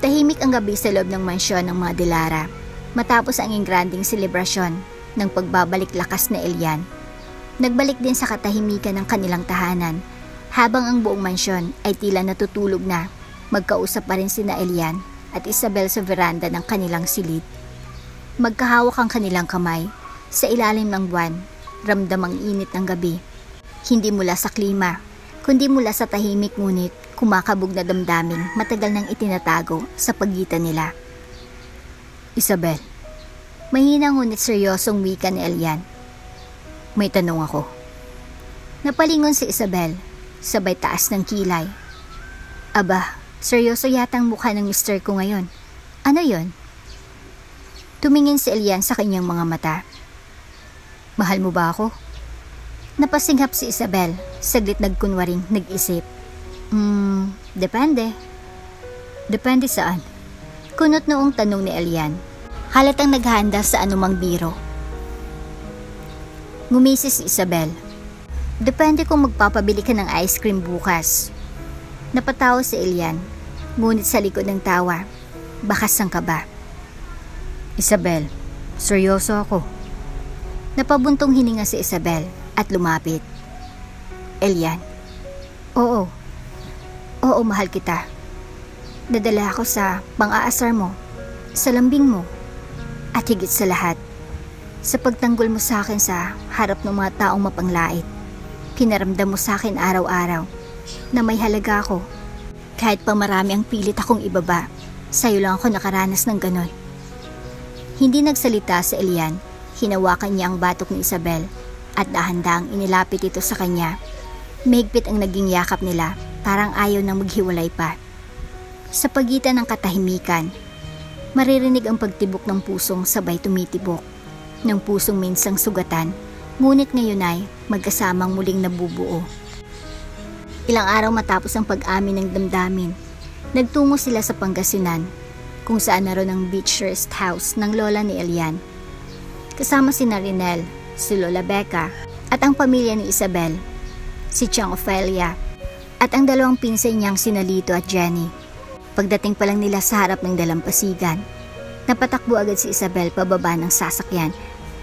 Tahimik ang gabi sa loob ng mansyon ng mga Dilara matapos ang engranding selebrasyon ng pagbabalik lakas na Elian. Nagbalik din sa katahimikan ng kanilang tahanan habang ang buong mansyon ay tila natutulog na. Magkausap pa rin sina Elian at Isabel sa veranda ng kanilang silid. Magkahawak ang kanilang kamay. Sa ilalim ng buwan, ramdam ang init ng gabi. Hindi mula sa klima, kundi mula sa tahimik ngunit kumakabog na damdamin matagal nang itinatago sa pagitan nila. "Isabel," mahina ngunit seryosong wika ni Elian. "May tanong ako." Napalingon si Isabel, sabay taas ng kilay. "Aba, seryoso yata ang mukha ng mister ko ngayon. Ano yon?" Tumingin si Elian sa kanyang mga mata. "Mahal mo ba ako?" Napasinghap si Isabel, saglit nagkunwaring nag-isip. Depende." "Depende saan?" Kunot noong tanong ni Elian. Halatang naghahanda sa anumang biro. Ngumisi si Isabel. "Depende kung magpapabili ka ng ice cream bukas." Napatawa si Elian, ngunit sa likod ng tawa, bakas ang kaba. "Isabel, seryoso ako." Napabuntong hininga si Isabel at lumapit. "Elian." "Oo." Oo, mahal kita. Dadala ako sa pang-aasar mo, sa lambing mo, at higit sa lahat, sa pagtanggol mo sa akin sa harap ng mga taong mapanglait. Pinaramdam mo sa akin araw-araw na may halaga ako. Kahit pa marami ang pilit akong ibaba, sa'yo lang ako nakaranas ng ganon. Hindi nagsalita si Elian. Hinawakan niya ang batok ni Isabel at dahan-dahang inilapit ito sa kanya. Mahigpit ang naging yakap nila, parang ayaw nang maghiwalay pa. Sa pagitan ng katahimikan, maririnig ang pagtibok ng pusong sabay tumitibok, ng pusong minsang sugatan, ngunit ngayon ay magkasamang muling nabubuo. Ilang araw matapos ang pag-amin ng damdamin, nagtungo sila sa Pangasinan, kung saan naroon ang beach rest house ng lola ni Elian. Kasama si Rinel, si Lola Becca, at ang pamilya ni Isabel, si Chang Ophelia, at ang dalawang pinsan niyang sina Lito at Jenny. Pagdating pa lang nila sa harap ng dalampasigan, napatakbo agad si Isabel pababa ng sasakyan,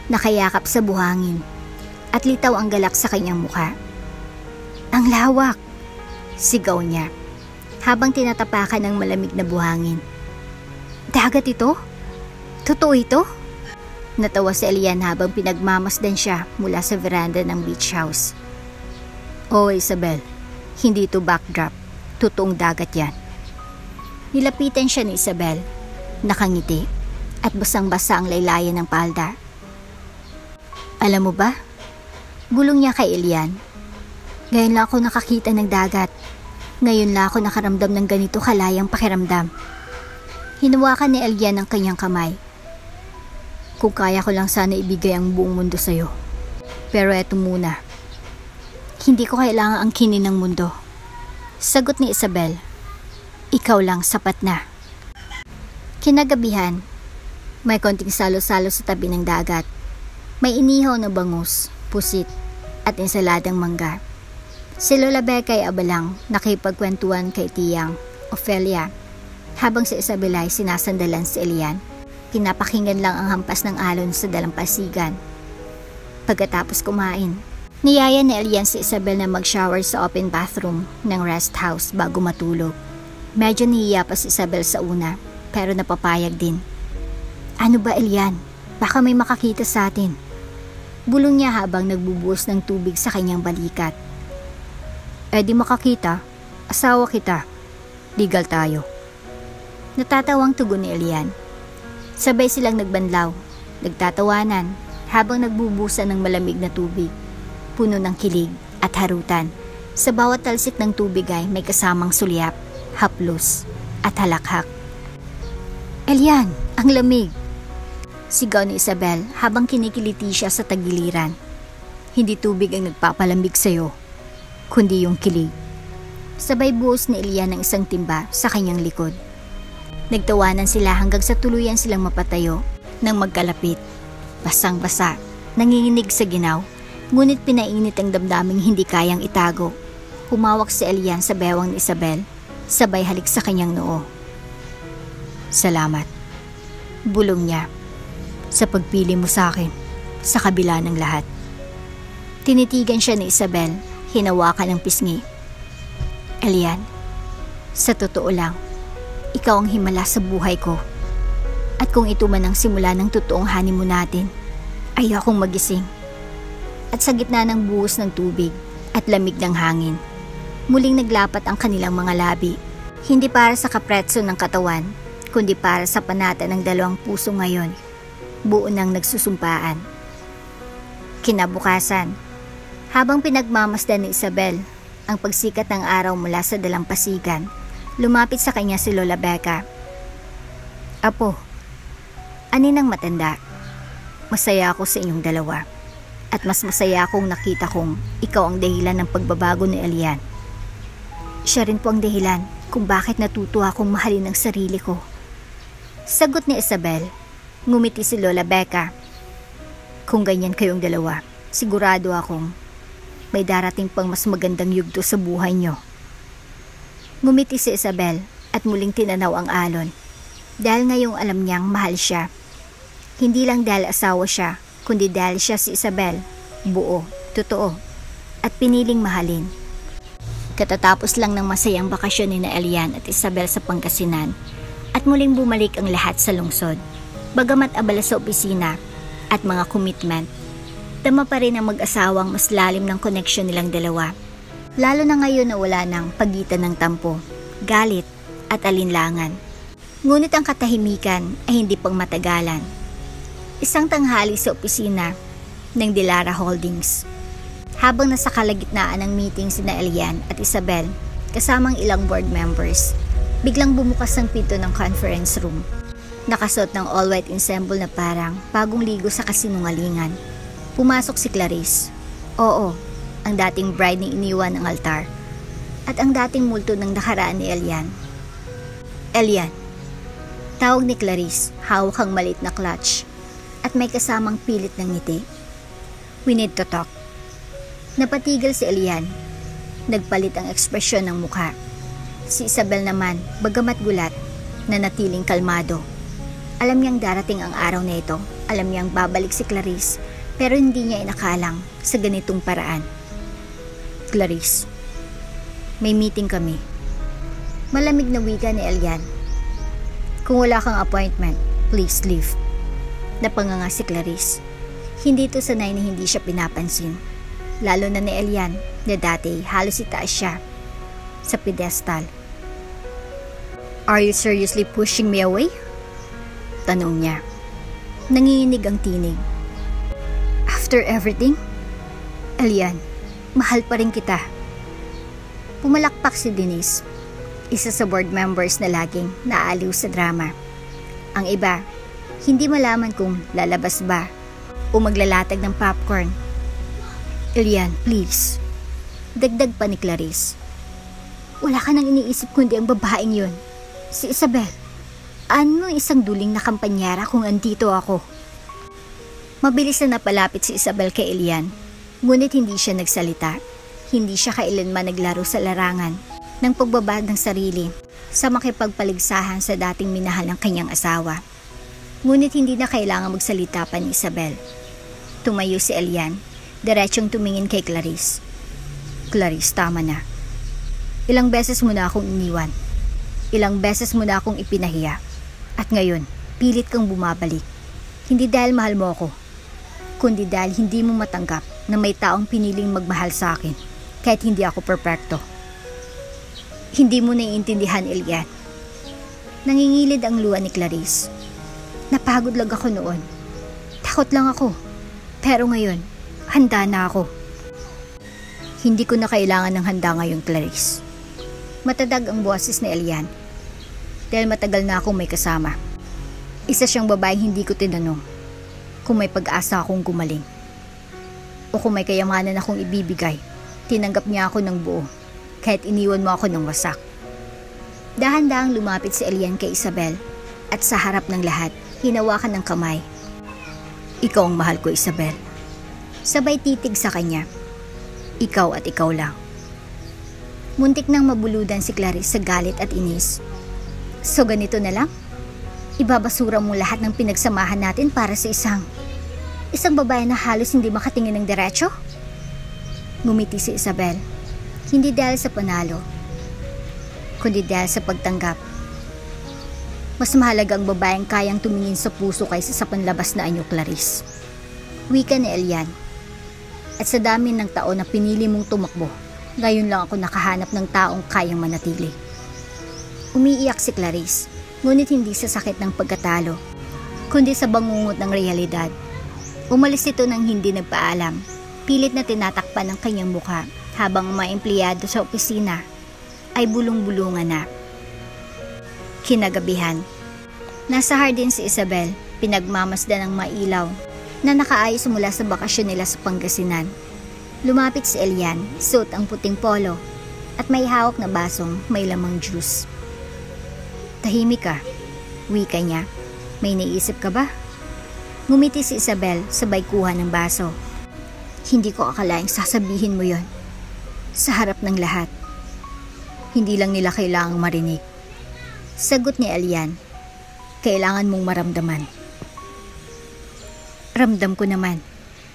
nakayakap sa buhangin, at litaw ang galak sa kanyang mukha. Ang lawak! Sigaw niya, habang tinatapakan ng malamig na buhangin. Dagat ito? Totoo ito? Natawa si Elian habang pinagmamasdan siya mula sa veranda ng beach house. Oo, Isabel, hindi ito backdrop. Totoong dagat yan. Nilapitan siya ni Isabel, nakangiti, at basang-basa ang laylayan ng palda. Alam mo ba? Bulong niya kay Elian. Ngayon lang ako nakakita ng dagat. Ngayon lang ako nakaramdam ng ganito kalayang pakiramdam. Hinawakan ni Elian ang kanyang kamay. Kung kaya ko lang sana ibigay ang buong mundo sa'yo. Pero eto muna. Hindi ko kailangan ang kinin ng mundo. Sagot ni Isabel. Ikaw lang sapat na. Kinagabihan, may konting salo-salo sa tabi ng dagat. May inihaw na bangus, pusit, at ensaladang mangga. Si Lola Becca ay abalang nakipagkwentuhan kay Tiyang Ophelia, habang si Isabel ay sinasandalan si Elian. Pinapakinggan lang ang hampas ng alon sa dalampasigan. Pagkatapos kumain, niyaya ni Elian si Isabel na mag-shower sa open bathroom ng rest house bago matulog. Medyo nahiya pa si Isabel sa una, pero napapayag din. Ano ba, Elian? Baka may makakita sa atin. Bulong niya habang nagbubuhos ng tubig sa kanyang balikat. Di makakita. Asawa kita. Legal tayo. Natatawang tugon ni Elian. Sabay silang nagbanlaw, nagtatawanan, habang nagbubusan ng malamig na tubig, puno ng kilig at harutan. Sa bawat talsik ng tubig ay may kasamang sulyap, haplos, at halakhak. Elian, ang lamig! Sigaw ni Isabel habang kinikiliti siya sa tagiliran. Hindi tubig ang nagpapalamig sa'yo, kundi yung kilig. Sabay buhos ni Elian ng isang timba sa kanyang likod. Nagtawanan sila hanggang sa tuluyan silang mapatayo nang magkalapit. Basang-basa, nanginginig sa ginaw, ngunit pinainit ang damdaming hindi kayang itago. Humawak si Elian sa bewang ni Isabel, sabay halik sa kanyang noo. Salamat, bulong niya, sa pagpili mo sa akin, sa kabila ng lahat. Tinitigan siya ni Isabel, hinawakan ang pisngi. Elian, sa totoo lang, ikaw ang himala sa buhay ko. At kung ito man ang simula ng totoong honeymoon natin, ayaw akong magising. At sa gitna ng buhos ng tubig at lamig ng hangin, muling naglapat ang kanilang mga labi. Hindi para sa kapretso ng katawan, kundi para sa panata ng dalawang puso ngayon, buo nang nagsusumpaan. Kinabukasan, habang pinagmamasdan ni Isabel ang pagsikat ng araw mula sa dalampasigan, lumapit sa kanya si Lola Becca. Apo, aninang matanda, masaya ako sa inyong dalawa, at mas masaya akong nakita kong ikaw ang dahilan ng pagbabago ni Elian. Siya rin po ang dahilan kung bakit natuto akong mahalin ang sarili ko. Sagot ni Isabel. Ngumiti si Lola Becca. Kung ganyan kayong dalawa, sigurado akong may darating pang mas magandang yugto sa buhay nyo. Ngumiti si Isabel at muling tinanaw ang alon. Dahil ngayong alam niyang mahal siya. Hindi lang dahil asawa siya, kundi dahil siya si Isabel, buo, totoo, at piniling mahalin. Katatapos lang ng masayang bakasyon ni na Elian at Isabel sa Pangasinan at muling bumalik ang lahat sa lungsod. Bagamat abala sa opisina at mga commitment, tama pa rin ang mag-asawang mas lalim ng koneksyon nilang dalawa. Lalo na ngayon na wala ng pagitan ng tampo, galit at alinlangan. Ngunit ang katahimikan ay hindi pang matagalan. Isang tanghali sa opisina ng Dilara Holdings. Habang nasa kalagitnaan ng meeting sina Elian at Isabel kasamang ilang board members, biglang bumukas ang pinto ng conference room. Nakasuot ng all-white ensemble na parang bagong ligo sa kasinungalingan. Pumasok si Clarice. Oo, ang dating bride ni iniwan ng altar. At ang dating multo ng nakaraan ni Elian. Elian. Tawag ni Clarice, hawak ang maliit na clutch. At may kasamang pilit ng ngiti. We need to talk. Napatigil si Elian. Nagpalit ang ekspresyon ng mukha. Si Isabel naman, bagamat gulat, nanatiling kalmado. Alam niyang darating ang araw na ito. Alam niyang babalik si Clarice, pero hindi niya inakalang sa ganitong paraan. Clarice, may meeting kami. Malamig na wika ni Elian. Kung wala kang appointment, please leave. Napanganga si Clarice. Hindi ito sanay na hindi siya pinapansin. Lalo na ni Elian na dati halos itaas siya sa pedestal. Are you seriously pushing me away? Tanong niya. Nanginginig ang tinig. After everything? Elian, mahal pa rin kita. Pumalakpak si Denise, isa sa board members na laging naaaliw sa drama. Ang iba, hindi malaman kung lalabas ba o maglalatag ng popcorn. Elian, please. Dagdag pa ni Clarice. Wala ka nang iniisip kundi ang babaeng yun. Si Isabel. Ano isang duling na kampanyera kung andito ako? Mabilis na napalapit si Isabel kay Elian. Ngunit hindi siya nagsalita. Hindi siya kailanman naglaro sa larangan ng pagbabag ng sarili sa makipagpaligsahan sa dating minahal ng kanyang asawa. Ngunit hindi na kailangan magsalita pa ni Isabel. Tumayo si Elian, diretsong tumingin kay Clarice. Clarice, tama na. Ilang beses mo na akong iniwan. Ilang beses mo na akong ipinahiya. At ngayon, pilit kang bumabalik. Hindi dahil mahal mo ako, kundi dahil hindi mo matanggap na may taong piniling magmahal sa akin kahit hindi ako perpekto. Hindi mo naiintindihan, Elian. Nangingilid ang luha ni Clarice. Napagod lang ako noon. Takot lang ako. Pero ngayon, handa na ako. Hindi ko na kailangan ng handa ngayon, Clarice. Matadag ang boses ni Elian. Dahil matagal na akong may kasama. Isa siyang babaeng hindi ko tinanong kung may pag-asa akong gumaling. O kung may kayamanan akong ibibigay, tinanggap niya ako ng buo, kahit iniwan mo ako ng wasak. Dahan-dahang lumapit si Elian kay Isabel, at sa harap ng lahat, hinawakan ng kamay. Ikaw ang mahal ko, Isabel. Sabay titig sa kanya. Ikaw at ikaw lang. Muntik nang mabuludan si Clarice sa galit at inis. So ganito na lang? Ibabasura mo lahat ng pinagsamahan natin para sa isang babae na halos hindi makatingin ng diretso? Ngumiti si Isabel. Hindi dahil sa panalo, kundi dahil sa pagtanggap. Mas mahalaga ang babaeng kayang tumingin sa puso kaysa sa panlabas na anyo, Clarice. Wika ni Elian. At sa dami ng taon na pinili mong tumakbo, ngayon lang ako nakahanap ng taong kayang manatili. Umiiyak si Clarice, ngunit hindi sa sakit ng pagkatalo, kundi sa bangungot ng realidad. Umalis ito nang hindi nagpaalam. Pilit na tinatakpan ng kanyang mukha habang ang mga empleyado sa opisina ay bulong-bulungan na. Kinagabihan, nasa hardin si Isabel, pinagmamasdan ng mailaw na nakaayos mula sa bakasyon nila sa Pangasinan. Lumapit si Elian, suot ang puting polo at may hawak na basong may lamang juice. Tahimik ka, wika niya. May naisip ka ba? Ngumiti si Isabel sabay kuha ng baso. Hindi ko akalaing sasabihin mo yon sa harap ng lahat. Hindi lang nila kailangang marinig. Sagot ni Elian, kailangan mong maramdaman. Ramdam ko naman.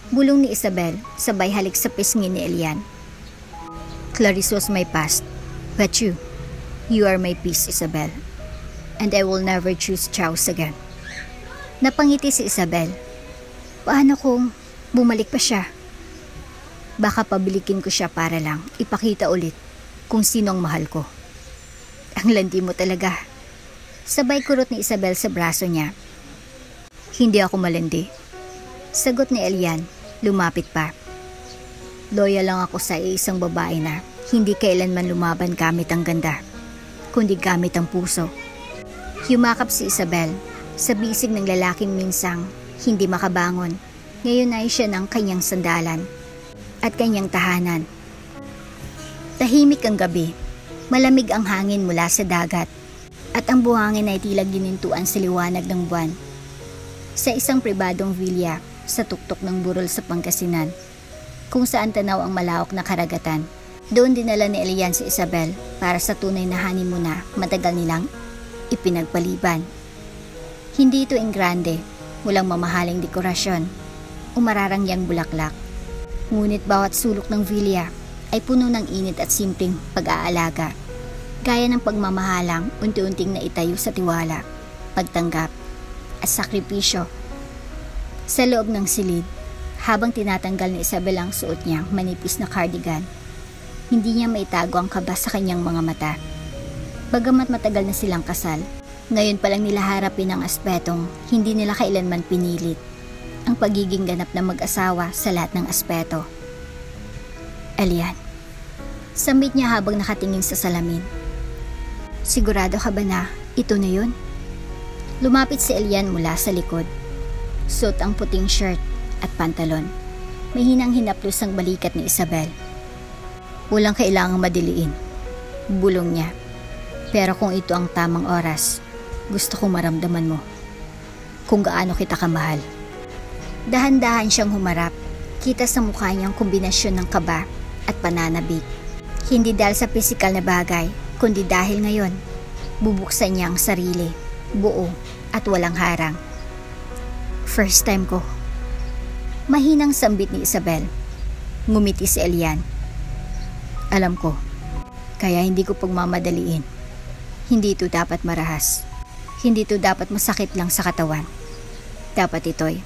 Bulong ni Isabel sabay halik sa pisngi ni Elian. Clarice was my past, but you are my peace, Isabel. And I will never choose Charles again. Napangiti si Isabel. Paano kung bumalik pa siya? Baka pabilikin ko siya para lang ipakita ulit kung sino ang mahal ko. Ang landi mo talaga. Sabay kurot ni Isabel sa braso niya. Hindi ako malandi. Sagot ni Elian, lumapit pa. Loyal lang ako sa isang babae na hindi kailanman lumaban gamit ang ganda, kundi gamit ang puso. Yumakap si Isabel sa bisig ng lalaking minsang hindi makabangon. Ngayon ay siya ng kanyang sandalan at kanyang tahanan. Tahimik ang gabi, malamig ang hangin mula sa dagat at ang buhangin ay tila ginintuan sa liwanag ng buwan. Sa isang pribadong villa sa tuktok ng burol sa Pangasinan, kung saan tanaw ang malawak na karagatan, doon dinala ni Elian si Isabel para sa tunay na honeymoon na matagal nilang ipinagpaliban. Hindi ito grande, walang mamahaling dekorasyon o mararangyang bulaklak. Ngunit bawat sulok ng villa ay puno ng init at simpleng pag-aalaga, gaya ng pagmamahalang unti-unting naitayo sa tiwala, pagtanggap at sakripisyo. Sa loob ng silid, habang tinatanggal ni Isabel ang suot niyang manipis na cardigan, hindi niya maitago ang kaba sa kanyang mga mata. Bagamat matagal na silang kasal, ngayon pa lang nila harapin ang aspetong hindi nila kailanman pinilit, ang pagiging ganap na mag-asawa sa lahat ng aspeto. Elian, sambit niya habang nakatingin sa salamin. Sigurado ka ba na ito na yun? Lumapit si Elian mula sa likod. Suot ang puting shirt at pantalon. May hinang-hinaplos ang balikat ni Isabel. Walang kailangang madiliin, bulong niya. Pero kung ito ang tamang oras, gusto kong maramdaman mo kung gaano kita kamahal. Dahan-dahan siyang humarap. Kita sa mukha niyang kombinasyon ng kaba at pananabik. Hindi dahil sa pisikal na bagay, kundi dahil ngayon, bubuksan niya ang sarili, buo at walang harang. First time ko. Mahinang sambit ni Isabel. Ngumiti si Elian. Alam ko, kaya hindi ko pagmamadaliin. Hindi ito dapat marahas. Hindi ito dapat masakit lang sa katawan. Dapat ito'y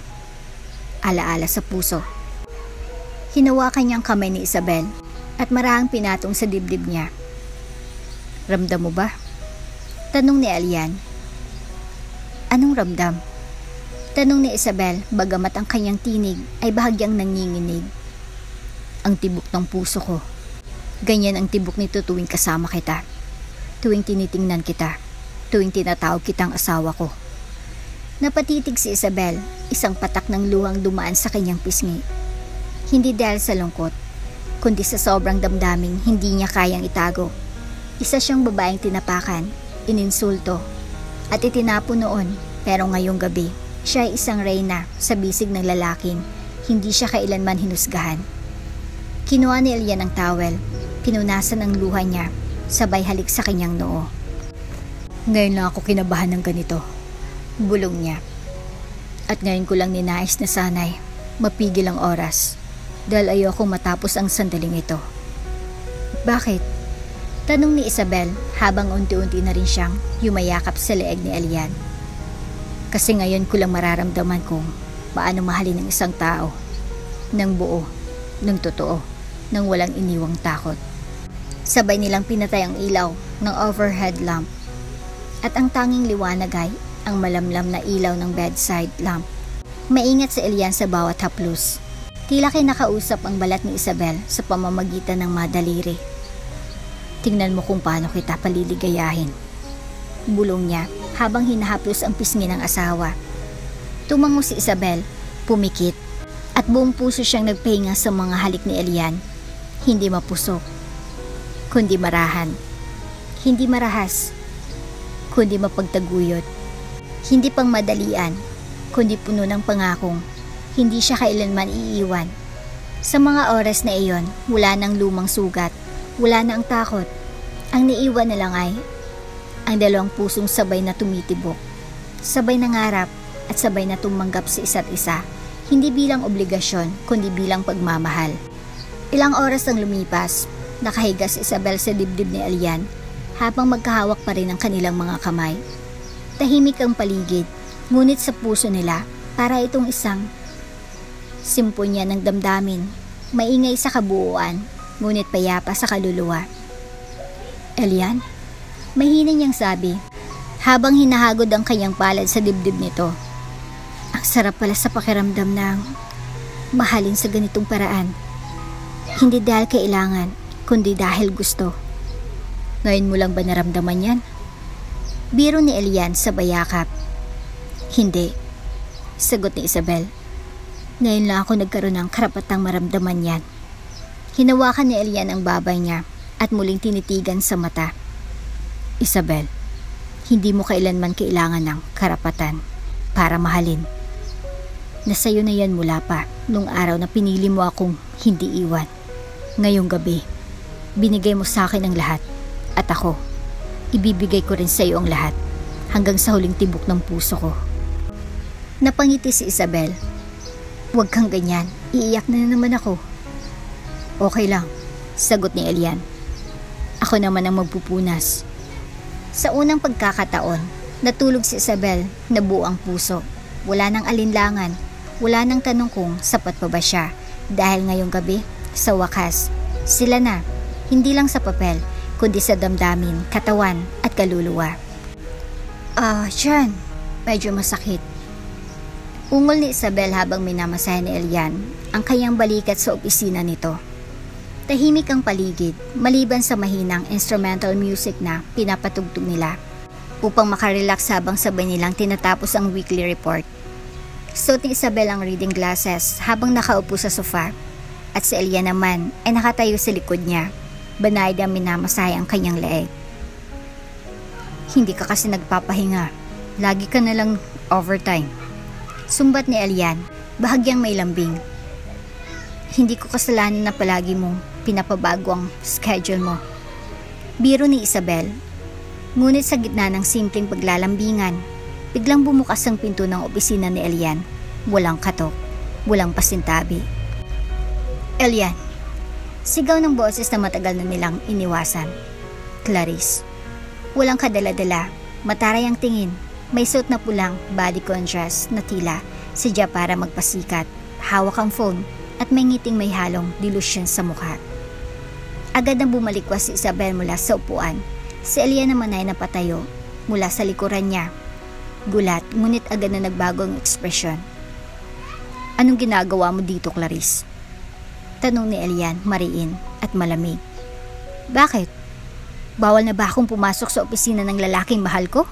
alaala sa puso. Hinawakan niyang kamay ni Isabel at marahang pinatong sa dibdib niya. Ramdam mo ba? Tanong ni Elian. Anong ramdam? Tanong ni Isabel bagamat ang kanyang tinig ay bahagyang nanginginig. Ang tibok ng puso ko. Ganyan ang tibok nito tuwing kasama kita. Tuwing tinitingnan kita. Tuwing tinatawag kitang asawa ko. Napatitig si Isabel, isang patak ng luhang dumaan sa kanyang pisngi. Hindi dahil sa lungkot, kundi sa sobrang damdaming hindi niya kayang itago. Isa siyang babaeng tinapakan, ininsulto, at itinapo noon, pero ngayong gabi, siya ay isang reyna sa bisig ng lalaking hindi siya kailanman hinusgahan. Kinuha ni Elian ang towel, pinunasan ang luha niya, sabay halik sa kanyang noo. Ngayon lang ako kinabahan ng ganito, bulong niya. At ngayon ko lang ninais na sanay mapigil ang oras dahil ayoko matapos ang sandaling ito. Bakit? Tanong ni Isabel habang unti-unti na rin siyang yumayakap sa leeg ni Elian. Kasi ngayon ko lang mararamdaman kung paano mahalin ng isang tao ng buo, ng totoo, ng walang iniwang takot. Sabay nilang pinatay ang ilaw ng overhead lamp at ang tanging liwanag ay ang malamlam na ilaw ng bedside lamp. Maingat si Elian sa bawat haplos. Tila kinakausap ang balat ni Isabel sa pamamagitan ng madaliri. Tingnan mo kung paano kita paliligayahin, bulong niya habang hinahaplos ang pisngi ng asawa. Tumango si Isabel, pumikit, at buong puso siyang nagpahinga sa mga halik ni Elian. Hindi mapusok, kundi marahan. Hindi marahas, kundi mapagtaguyod. Hindi pang madalian, kundi puno ng pangakong hindi siya kailanman iiwan. Sa mga oras na iyon, wala nang lumang sugat, wala na ang takot. Ang niiwan na lang ay ang dalawang pusong sabay na tumitibok, sabay nangarap at sabay na tumanggap sa isa't isa, hindi bilang obligasyon kundi bilang pagmamahal. Ilang oras ang lumipas, Nakahiga si Isabel sa dibdib ni Elian habang magkahawak pa rin ang kanilang mga kamay. Tahimik ang paligid, ngunit sa puso nila para itong isang simponya ng damdamin. Maingay sa kabuuan, ngunit payapa sa kaluluwa. Elian, mahina niyang sabi habang hinahagod ang kanyang palad sa dibdib nito. Ang sarap pala sa pakiramdam ng mahalin sa ganitong paraan. Hindi dahil kailangan, kundi dahil gusto. Ngayon mo lang ba naramdaman yan? Biro ni Elian sa bayakap. Hindi, sagot ni Isabel. Ngayon lang ako nagkaroon ng karapatang maramdaman yan. Hinawakan ni Elian ang babay niya at muling tinitigan sa mata. Isabel, hindi mo kailanman kailangan ng karapatan para mahalin. Nasa'yo na yan mula pa nung araw na pinili mo akong hindi iwan. Ngayong gabi, binigay mo sa akin ang lahat at ako, ibibigay ko rin sa iyo ang lahat hanggang sa huling tibok ng puso ko. Napangiti si Isabel. Huwag kang ganyan, iiyak na naman ako. Okay lang, sagot ni Elian. Ako naman ang magpupunas. Sa unang pagkakataon, natulog si Isabel na buo ang puso. Wala nang alinlangan, wala nang tanong kung sapat pa ba siya dahil ngayong gabi, sa wakas, sila na, hindi lang sa papel, kundi sa damdamin, katawan at kaluluwa. Diyan, medyo masakit. Ungol ni Isabel habang minamasahe ni Elian ang kanyang balikat sa opisina nito. Tahimik ang paligid, maliban sa mahinang instrumental music na pinapatugtog nila upang makarelax habang sabay nilang tinatapos ang weekly report. Suot ni Isabel ang reading glasses habang nakaupo sa sofa at si Elian naman ay nakatayo sa likod niya, banayad ang minamasahe ang kanyang leeg. Hindi ka kasi nagpapahinga, lagi ka nalang overtime. Sumbat ni Elian, bahagyang may lambing. Hindi ko kasalanan na palagi mong pinapabago ang schedule mo. Biro ni Isabel. Ngunit sa gitna ng simpleng paglalambingan, biglang bumukas ang pinto ng opisina ni Elian. Walang katok, walang pasintabi. Elian, sigaw ng boses na matagal na nilang iniwasan. Clarice. Walang kadala-dala, mataray ang tingin. May suot na pulang body contrast na tila sadya para magpasikat. Hawak ang phone at may ngiting may halong delusion sa mukha. Agad nang bumalikwas si Isabel mula sa upuan. Si Elian naman ay napatayo mula sa likuran niya. Gulat, ngunit agad na nagbago ang ekspresyon. Anong ginagawa mo dito, Clarice? Tanong ni Elian, mariin at malamig. Bakit? Bawal na ba akong pumasok sa opisina ng lalaking mahal ko?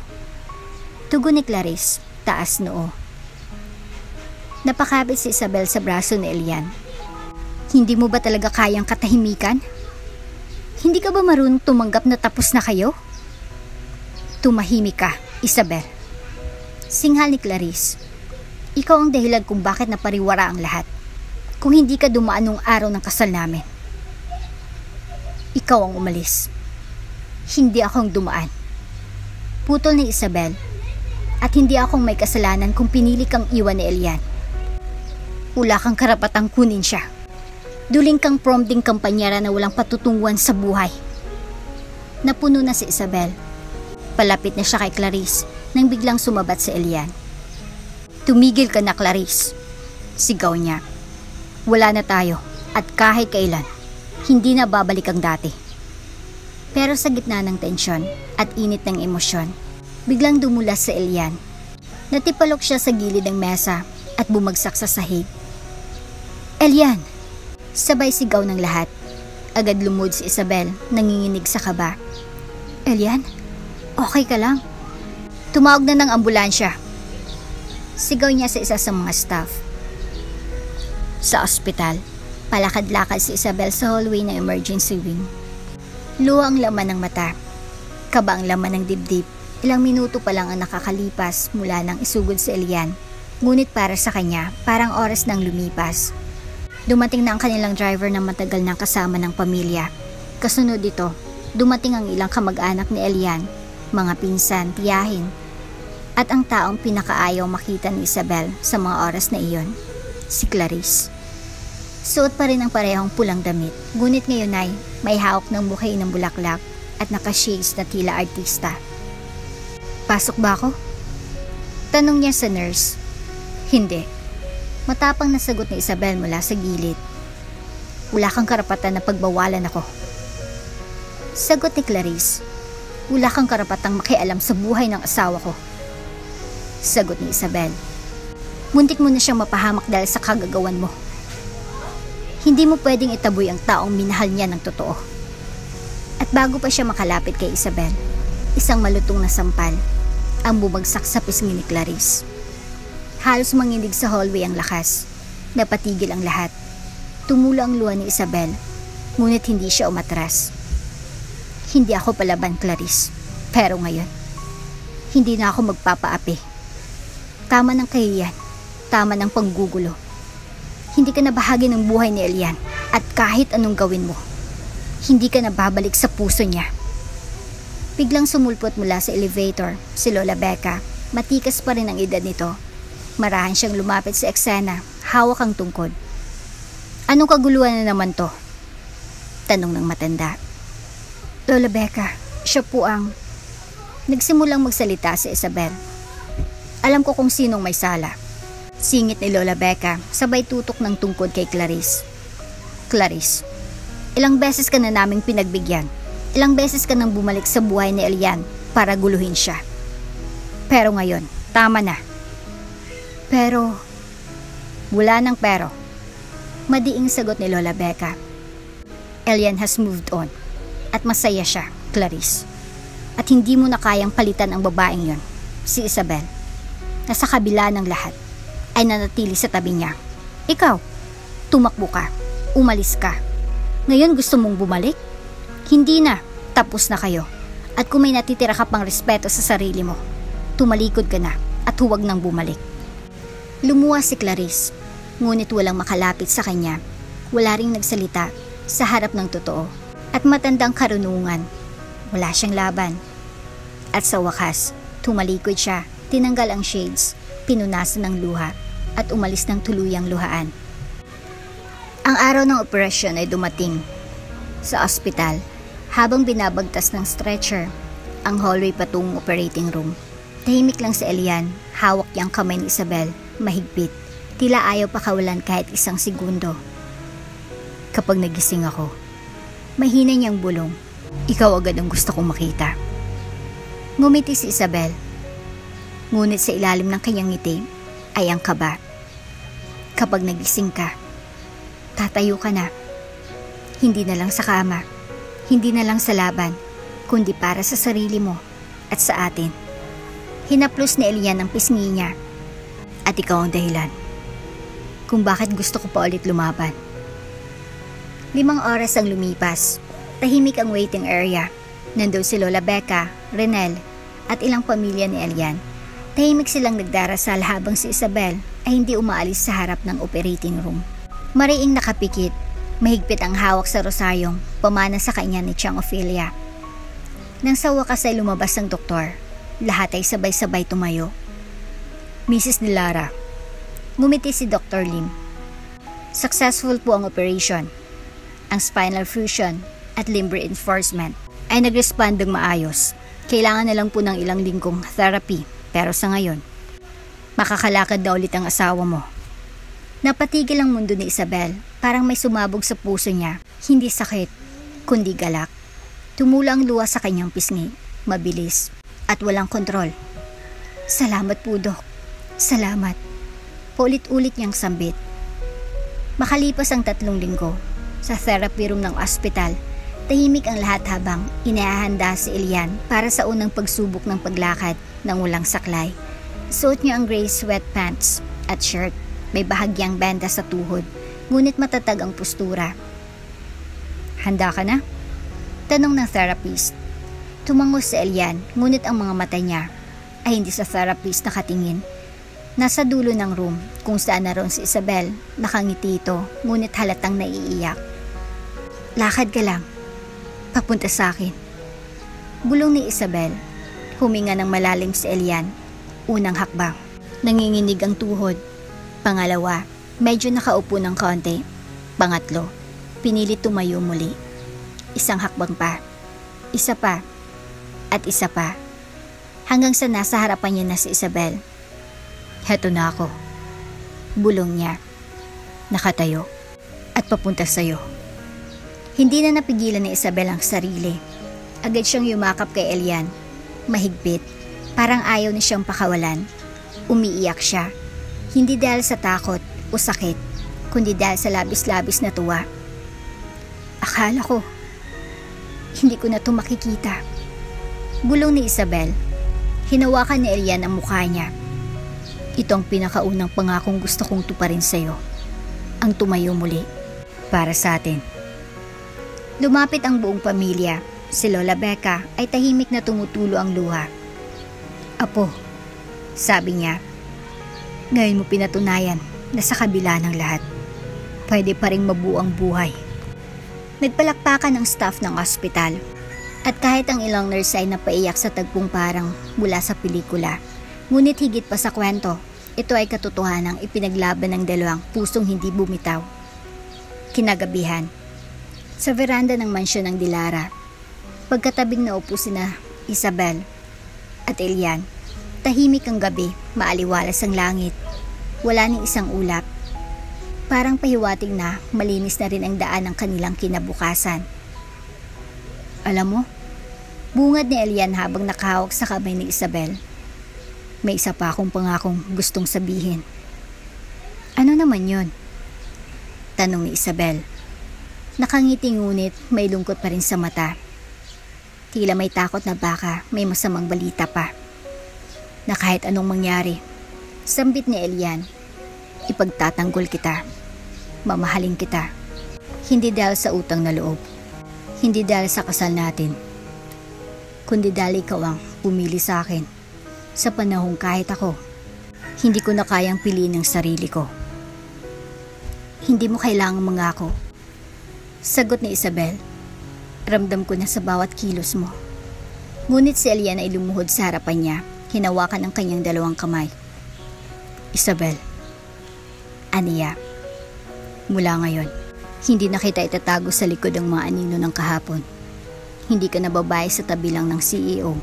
Tugon ni Clarice, taas noo. Napakabit si Isabel sa braso ni Elian. Hindi mo ba talaga kayang katahimikan? Hindi ka ba marunong tumanggap na tapos na kayo? Tumahimik ka, Isabel. Singhal ni Clarice. Ikaw ang dahilan kung bakit napariwara ang lahat. Kung hindi ka dumaan nung araw ng kasal namin. Ikaw ang umalis. Hindi akong dumaan. Putol ni Isabel. At hindi akong may kasalanan kung pinili kang iwan ni Elian. Wala kang karapatang kunin siya. Duling kang prompting kampanyera na walang patutunguhan sa buhay. Napuno na si Isabel. Palapit na siya kay Clarice nang biglang sumabat si Elian. Tumigil ka na, Clarice. Sigaw niya. Wala na tayo at kahit kailan, hindi na babalik ang dati. Pero sa gitna ng tensyon at init ng emosyon, biglang dumulas si Elian. Natipalok siya sa gilid ng mesa at bumagsak sa sahig. Elian! Sabay sigaw ng lahat. Agad lumod si Isabel, nanginginig sa kaba. Elian? Okay ka lang? Tumawag na ng ambulansya. Sigaw niya sa isa sa mga staff. Sa ospital, palakad-lakad si Isabel sa hallway ng emergency wing. Luha ang laman ng mata, kaba ang laman ng dibdib. Ilang minuto pa lang ang nakakalipas mula nang isugod si Elian. Ngunit para sa kanya, parang oras nang lumipas. Dumating na ang kanilang driver na matagal nang kasama ng pamilya. Kasunod dito, dumating ang ilang kamag-anak ni Elian, mga pinsan, tiyahin, at ang taong pinakaayaw makita ni Isabel sa mga oras na iyon, si Clarice. Suot pa rin ang parehong pulang damit, ngunit ngayon ay may hawak ng bouquet ng bulaklak at naka-shades na tila artista. Pasok ba ako? Tanong niya sa nurse. Hindi. Matapang na sagot ni Isabel mula sa gilid. Wala kang karapatan na pagbawalan ako. Sagot ni Clarice. Wala kang karapatang makialam sa buhay ng asawa ko. Sagot ni Isabel. Muntik mo na siyang mapahamak dahil sa kagagawan mo. Hindi mo pwedeng itaboy ang taong minahal niya ng totoo. At bago pa siya makalapit kay Isabel, isang malutong na sampal ang bumagsak sa pisngi ni Clarice. Halos manginig sa hallway ang lakas. Napatigil ang lahat. Tumulo ang luha ni Isabel, ngunit hindi siya umatras. Hindi ako palaban, Clarice. Pero ngayon, hindi na ako magpapaapi. Tama ng kahiyan, tama ng panggugulo. Hindi ka na bahagi ng buhay ni Elian at kahit anong gawin mo, hindi ka na babalik sa puso niya. Biglang sumulpot mula sa elevator si Lola Becca. Matikas pa rin ang edad nito. Marahan siyang lumapit sa eksena, hawak ang tungkod. Anong kaguluhan na naman to? Tanong ng matanda. Lola Becca, siya po ang... Nagsimulang magsalita si Isabel. Alam ko kung sinong may sala. Singit ni Lola Becca, sabay tutok ng tungkod kay Clarice. Clarice, ilang beses ka na naming pinagbigyan. Ilang beses ka nang bumalik sa buhay ni Elian para guluhin siya. Pero ngayon, tama na. Pero, wala nang pero. Madiing sagot ni Lola Becca. Elian has moved on. At masaya siya, Clarice. At hindi mo na kayang palitan ang babaeng yon, si Isabel. Na sa kabila ng lahat, ay nanatili sa tabi niya. Ikaw, tumakbo ka, umalis ka. Ngayon gusto mong bumalik? Hindi na, tapos na kayo. At kung may natitira ka pang respeto sa sarili mo, tumalikod ka na at huwag nang bumalik. Lumuha si Clarice, ngunit walang makalapit sa kanya. Wala ring nagsalita sa harap ng totoo. At matandang karunungan, wala siyang laban. At sa wakas, tumalikod siya, tinanggal ang shades, pinunasan ng luha, at umalis ng tuluyang luhaan. Ang araw ng operasyon ay dumating. Sa ospital, habang binabagtas ng stretcher, ang hallway patungong operating room. Tahimik lang si Elian, hawak niyang kamay ni Isabel, mahigpit. Tila ayaw pakawalan kahit isang segundo. Kapag nagising ako, mahina niyang bulong. Ikaw agad ang gusto kong makita. Ngumiti si Isabel. Ngunit sa ilalim ng kanyang ngiti ay ang kaba. Kapag nagising ka, tatayo ka na. Hindi na lang sa kama, hindi na lang sa laban, kundi para sa sarili mo at sa atin. Hinaplos ni Elian ang pisngi niya. At ikaw ang dahilan kung bakit gusto ko pa ulit lumaban. 5 oras ang lumipas. Tahimik ang waiting area. Nandun si Lola Becca, Renel, at ilang pamilya ni Elian. Tahimik silang nagdarasal habang si Isabel ay hindi umaalis sa harap ng operating room. Mariing nakapikit, mahigpit ang hawak sa rosaryong pamana sa kanya ni Chang Ophelia. Nang sa wakas ay lumabas ang doktor, lahat ay sabay-sabay tumayo. Mrs. Dilara, ngumiti si Dr. Lim. Successful po ang operation. Ang spinal fusion at limb reinforcement ay nag-respond ng maayos. Kailangan na lang po ng ilang linggong therapy, pero sa ngayon, makakalakad na ulit ang asawa mo. Napatigil ang mundo ni Isabel, parang may sumabog sa puso niya. Hindi sakit, kundi galak. Tumula ang luha sa kanyang pisngi, mabilis at walang kontrol. Salamat po, Dok. Salamat. Paulit-ulit niyang sambit. Makalipas ang 3 linggo, sa therapy room ng ospital, tahimik ang lahat habang inihahanda si Elian para sa unang pagsubok ng paglakad ng walang saklay. Suot niya ang gray sweatpants at shirt. May bahagyang benda sa tuhod, ngunit matatag ang postura. Handa ka na? Tanong ng therapist. Tumango si Elian, ngunit ang mga mata niya ay hindi sa therapist nakatingin. Nasa dulo ng room kung saan naroon si Isabel, nakangiti ito, ngunit halatang naiiyak. Lakad ka lang. Papunta sa akin. Bulong ni Isabel. Huminga ng malalim si Elian. Unang hakbang. Nanginginig ang tuhod. Pangalawa, medyo nakaupo ng konti. Pangatlo, pinilit tumayo muli. Isang hakbang pa, isa pa, at isa pa. Hanggang sa nasa harapan niya na si Isabel. Heto na ako. Bulong niya. Nakatayo. At papunta sa'yo. Hindi na napigilan ni Isabel ang sarili. Agad siyang yumakap kay Elian. Mahigpit. Parang ayaw na siyang pakawalan. Umiiyak siya. Hindi dahil sa takot o sakit, kundi dahil sa labis-labis na tuwa. Akala ko, hindi ko na ito makikita. Bulong ni Isabel. Hinawakan ni Elian ang mukha niya. Ito ang pinakaunang pangakong gusto kong tuparin sa'yo. Ang tumayo muli. Para sa atin. Lumapit ang buong pamilya. Si Lola Becca ay tahimik na tumutulo ang luha. Apo, sabi niya, ngayon mo pinatunayan na sa kabila ng lahat, pwede pa rin mabuo ang buhay. Nagpalakpakan ang staff ng ospital. At kahit ang ilang nurse ay napaiyak sa tagpong parang mula sa pelikula, ngunit higit pa sa kwento, ito ay katotohanang ipinaglaban ng dalawang pusong hindi bumitaw. Kinagabihan, sa veranda ng mansyon ng Dilara, pagkatabing naupo sina Isabel at Elian, tahimik ang gabi, maaliwalas ang langit, wala ning isang ulap. Parang pahiwatig na malinis na rin ang daan ng kanilang kinabukasan. Alam mo, bungad ni Elian habang nakahawak sa kamay ni Isabel. May isa pa akong pangakong gustong sabihin. Ano naman yon? Tanong ni Isabel. Nakangiti ngunit may lungkot pa rin sa mata. Tila may takot na baka may masamang balita pa. Na kahit anong mangyari, sambit ni Elian, ipagtatanggol kita. Mamahalin kita. Hindi dahil sa utang na loob. Hindi dahil sa kasal natin. Kundi dahil ikaw ang pumili sa akin. Sa panahong kahit ako, hindi ko na kayang piliin ang sarili ko. Hindi mo kailangang mangako. Sagot ni Isabel. Ramdam ko na sa bawat kilos mo. Ngunit si Elian ay lumuhod sa harapan niya, hinawakan ang kanyang dalawang kamay. Isabel, aniya, mula ngayon, hindi na kita itatago sa likod ng mga anino ng kahapon. Hindi ka na babae sa tabi lang ng CEO.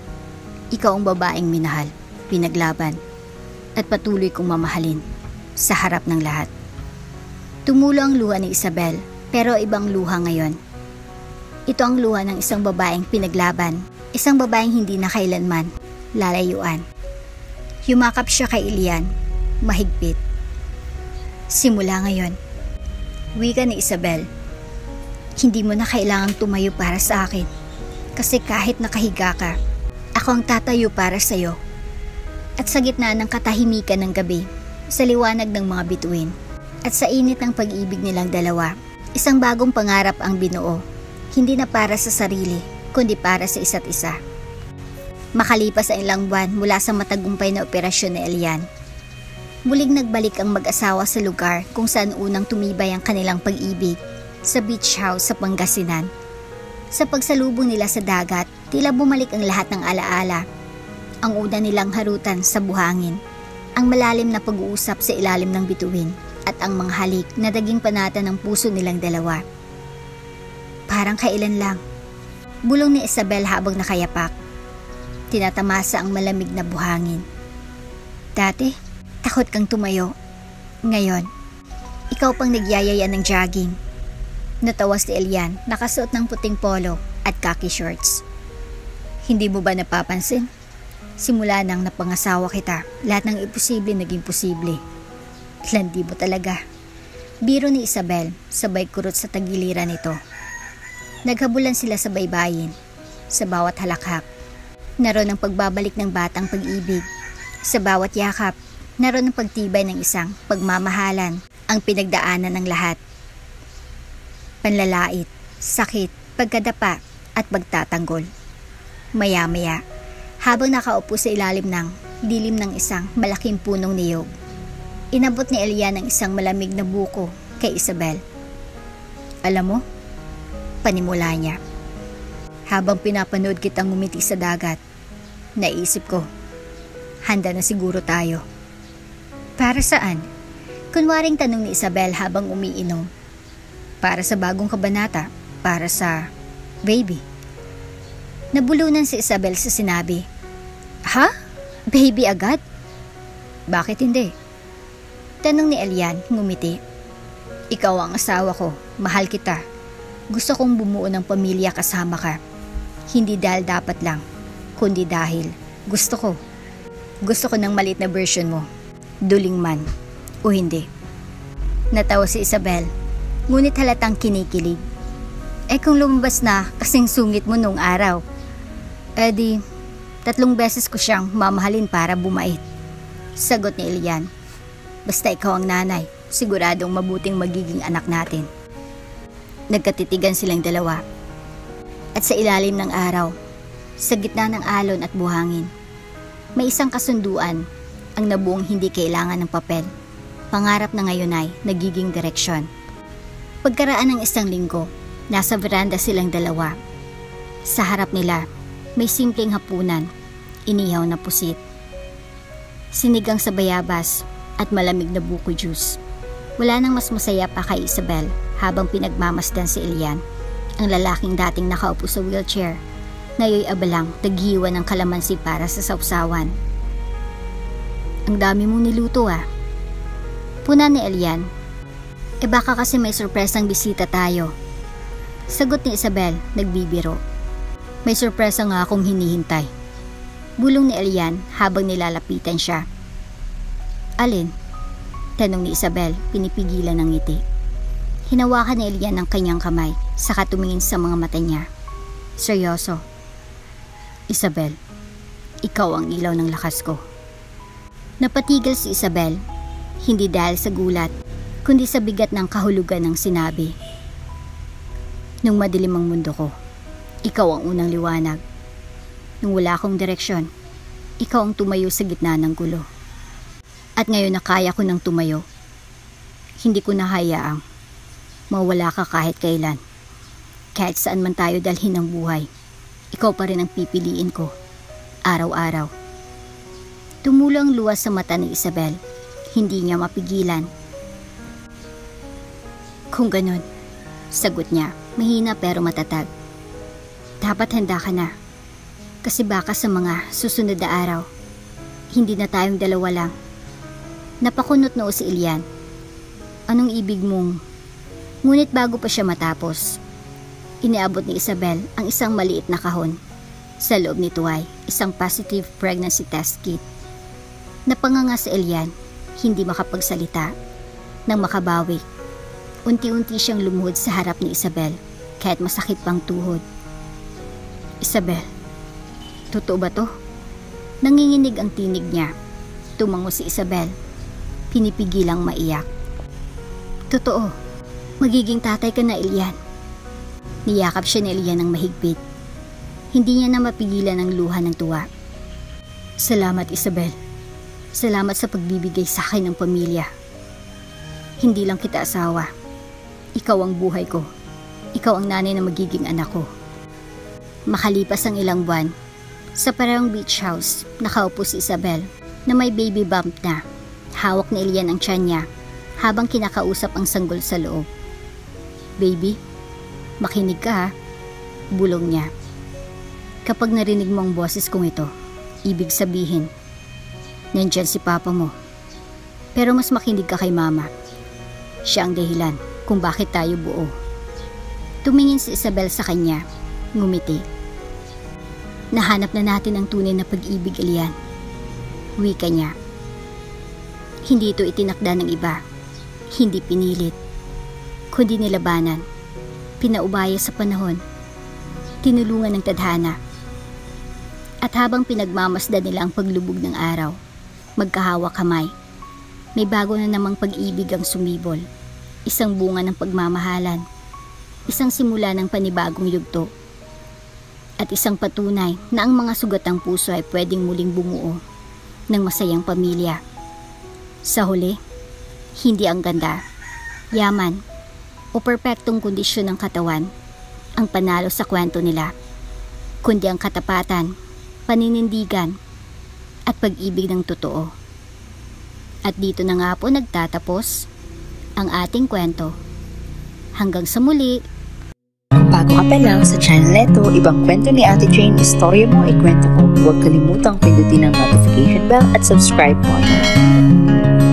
Ikaw ang babaeng minahal, pinaglaban, at patuloy kong mamahalin sa harap ng lahat. Tumulo ang luha ni Isabel, pero ibang luha ngayon. Ito ang luha ng isang babaeng pinaglaban, isang babaeng hindi na kailanman lalayuan. Yumakap siya kay Elian, mahigpit. Simula ngayon, wika ni Isabel, hindi mo na kailangang tumayo para sa akin. Kasi kahit nakahiga ka, ako ang tatayo para sa'yo. At sa gitna ng katahimikan ng gabi, sa liwanag ng mga bituin, at sa init ng pag-ibig nilang dalawa, isang bagong pangarap ang binuo. Hindi na para sa sarili, kundi para sa isa't isa. Makalipas ang ilang buwan mula sa matagumpay na operasyon ni Elian, muling nagbalik ang mag-asawa sa lugar kung saan unang tumibay ang kanilang pag-ibig, sa beach house sa Pangasinan. Sa pagsalubong nila sa dagat, tila bumalik ang lahat ng alaala. Ang una nilang harutan sa buhangin, ang malalim na pag-uusap sa ilalim ng bituin, at ang mga halik na naging panata ng puso nilang dalawa. Parang kailan lang, bulong ni Isabel habang nakayapak. Tinatamasa ang malamig na buhangin. Dati, takot kang tumayo. Ngayon, ikaw pang nagyayaya ng jogging. Natawas ni Elian, nakasuot ng puting polo at khaki shorts. Hindi mo ba napapansin? Simula nang napangasawa kita, lahat ng imposible naging posible. Landi mo talaga. Biro ni Isabel, sabay kurot sa tagiliran nito. Naghabulan sila sa baybayin, sa bawat halakhak. Naroon ang pagbabalik ng batang pag-ibig. Sa bawat yakap, naroon ang pagtibay ng isang pagmamahalan, ang pinagdaanan ng lahat. Panlalait, sakit, pagkadapa, at pagtatanggol. Maya-maya, habang nakaupo sa ilalim ng dilim ng isang malaking punong niyog, inabot ni Elian ang isang malamig na buko kay Isabel. Alam mo, panimula niya. Habang pinapanood kitang ngumiti sa dagat, naisip ko, handa na siguro tayo. Para saan? Kunwaring tanong ni Isabel habang umiinom. para sa bagong kabanata, para sa baby. Nabulunan si Isabel sa sinabi. Ha? Baby agad? Bakit hindi? Tanong ni Elian, ngumiti. Ikaw ang asawa ko, mahal kita. Gusto kong bumuo ng pamilya kasama ka. Hindi dahil dapat lang, kundi dahil gusto ko. Gusto ko ng maliit na version mo, duling man o hindi. Natawa si Isabel, ngunit halatang kinikilig. Kung lumabas na kasing sungit mo nung araw, di 3 beses ko siyang mamahalin para bumait. Sagot ni Elian. Basta ikaw ang nanay, siguradong mabuting magiging anak natin. Nagkatitigan silang dalawa. At sa ilalim ng araw, sa gitna ng alon at buhangin, may isang kasunduan ang nabuong hindi kailangan ng papel. Pangarap na ngayon ay nagiging direksyon. Pagkaraan ng 1 linggo, nasa veranda silang dalawa. Sa harap nila, may simpleng hapunan, inihaw na pusit, sinigang sa bayabas at malamig na buko juice. Wala nang mas masaya pa kay Isabel habang pinagmamasdan si Elian, ang lalaking dating nakaupo sa wheelchair, ngayoy abalang taghiwa ng kalamansi para sa sawsawan. Ang dami mong niluto ah. Puna ni Elian. Baka kasi may surpresang bisita tayo. Sagot ni Isabel, nagbibiro. May surpresa nga akong hinihintay. Bulong ni Elian habang nilalapitan siya. Alin? Tanong ni Isabel, pinipigilan ng ngiti. Hinawakan ni Elian ang kanyang kamay, saka tumingin sa mga mata niya. Seryoso. Isabel, ikaw ang ilaw ng lakas ko. Napatigil si Isabel, hindi dahil sa gulat, kundi sa bigat ng kahulugan ng sinabi. Nung madilim ang mundo ko, ikaw ang unang liwanag. Nung wala akong direksyon, ikaw ang tumayo sa gitna ng gulo. At ngayon na kaya ko nang tumayo, hindi ko na hayaang mawala ka kahit kailan. Kahit saan man tayo dalhin ng buhay, ikaw pa rin ang pipiliin ko, araw-araw. Tumulo ang luwas sa mata ni Isabel, hindi niya mapigilan. Kung ganun, sagot niya, mahina pero matatag. Dapat handa ka na. Kasi baka sa mga susunod na araw, hindi na tayong dalawa lang. Napakunot noo si Elian. Anong ibig mong? Ngunit bago pa siya matapos, iniabot ni Isabel ang isang maliit na kahon. Sa loob nito ay isang positive pregnancy test kit. Napanganga si Elian, hindi makapagsalita. Nang makabawi, unti-unti siyang lumuhod sa harap ni Isabel kahit masakit pang tuhod. Isabel, totoo ba to? Nanginginig ang tinig niya. Tumango si Isabel, pinipigilang maiyak. Totoo, magiging tatay ka na, Elian. Niyakap siya ni Elian ng mahigpit. Hindi niya na mapigilan ang luha ng tuwa. Salamat, Isabel. Salamat sa pagbibigay sa akin ng pamilya. Hindi lang kita asawa. Ikaw ang buhay ko. Ikaw ang nanay na magiging anak ko. Makalipas ang ilang buwan, sa parehong beach house, nakaupo si Isabel na may baby bump na. Hawak ni Elian ang tiyan niya habang kinakausap ang sanggol sa loob. Baby, makinig ka ha, bulong niya. Kapag narinig mo ang boses kong ito, ibig sabihin, nandyan si papa mo. Pero mas makinig ka kay mama. Siya ang dahilan kung bakit tayo buo. Tumingin si Isabel sa kanya, ngumiti. Nahanap na natin ang tunay na pag-ibig, Elian. Wika niya. Hindi ito itinakda ng iba. Hindi pinilit. Kundi nilabanan. Pinaubaya sa panahon. Tinulungan ng tadhana. At habang pinagmamasdan nila ang paglubog ng araw, magkahawak kamay, may bago na namang pag-ibig ang sumibol. Isang bunga ng pagmamahalan. Isang simula ng panibagong yugto. At isang patunay na ang mga sugatang puso ay pwedeng muling bumuo ng masayang pamilya. Sa huli, hindi ang ganda, yaman, o perpektong kondisyon ng katawan ang panalo sa kwento nila, kundi ang katapatan, paninindigan, at pag-ibig ng totoo. At dito na nga po nagtatapos ang ating kwento. Hanggang sa muli! Kung bago ka pa lang sa channel neto, ibang kwento ni Ate Jane, istorya mo, ikwento ko. Huwag kalimutang pindutin ang notification bell at subscribe button.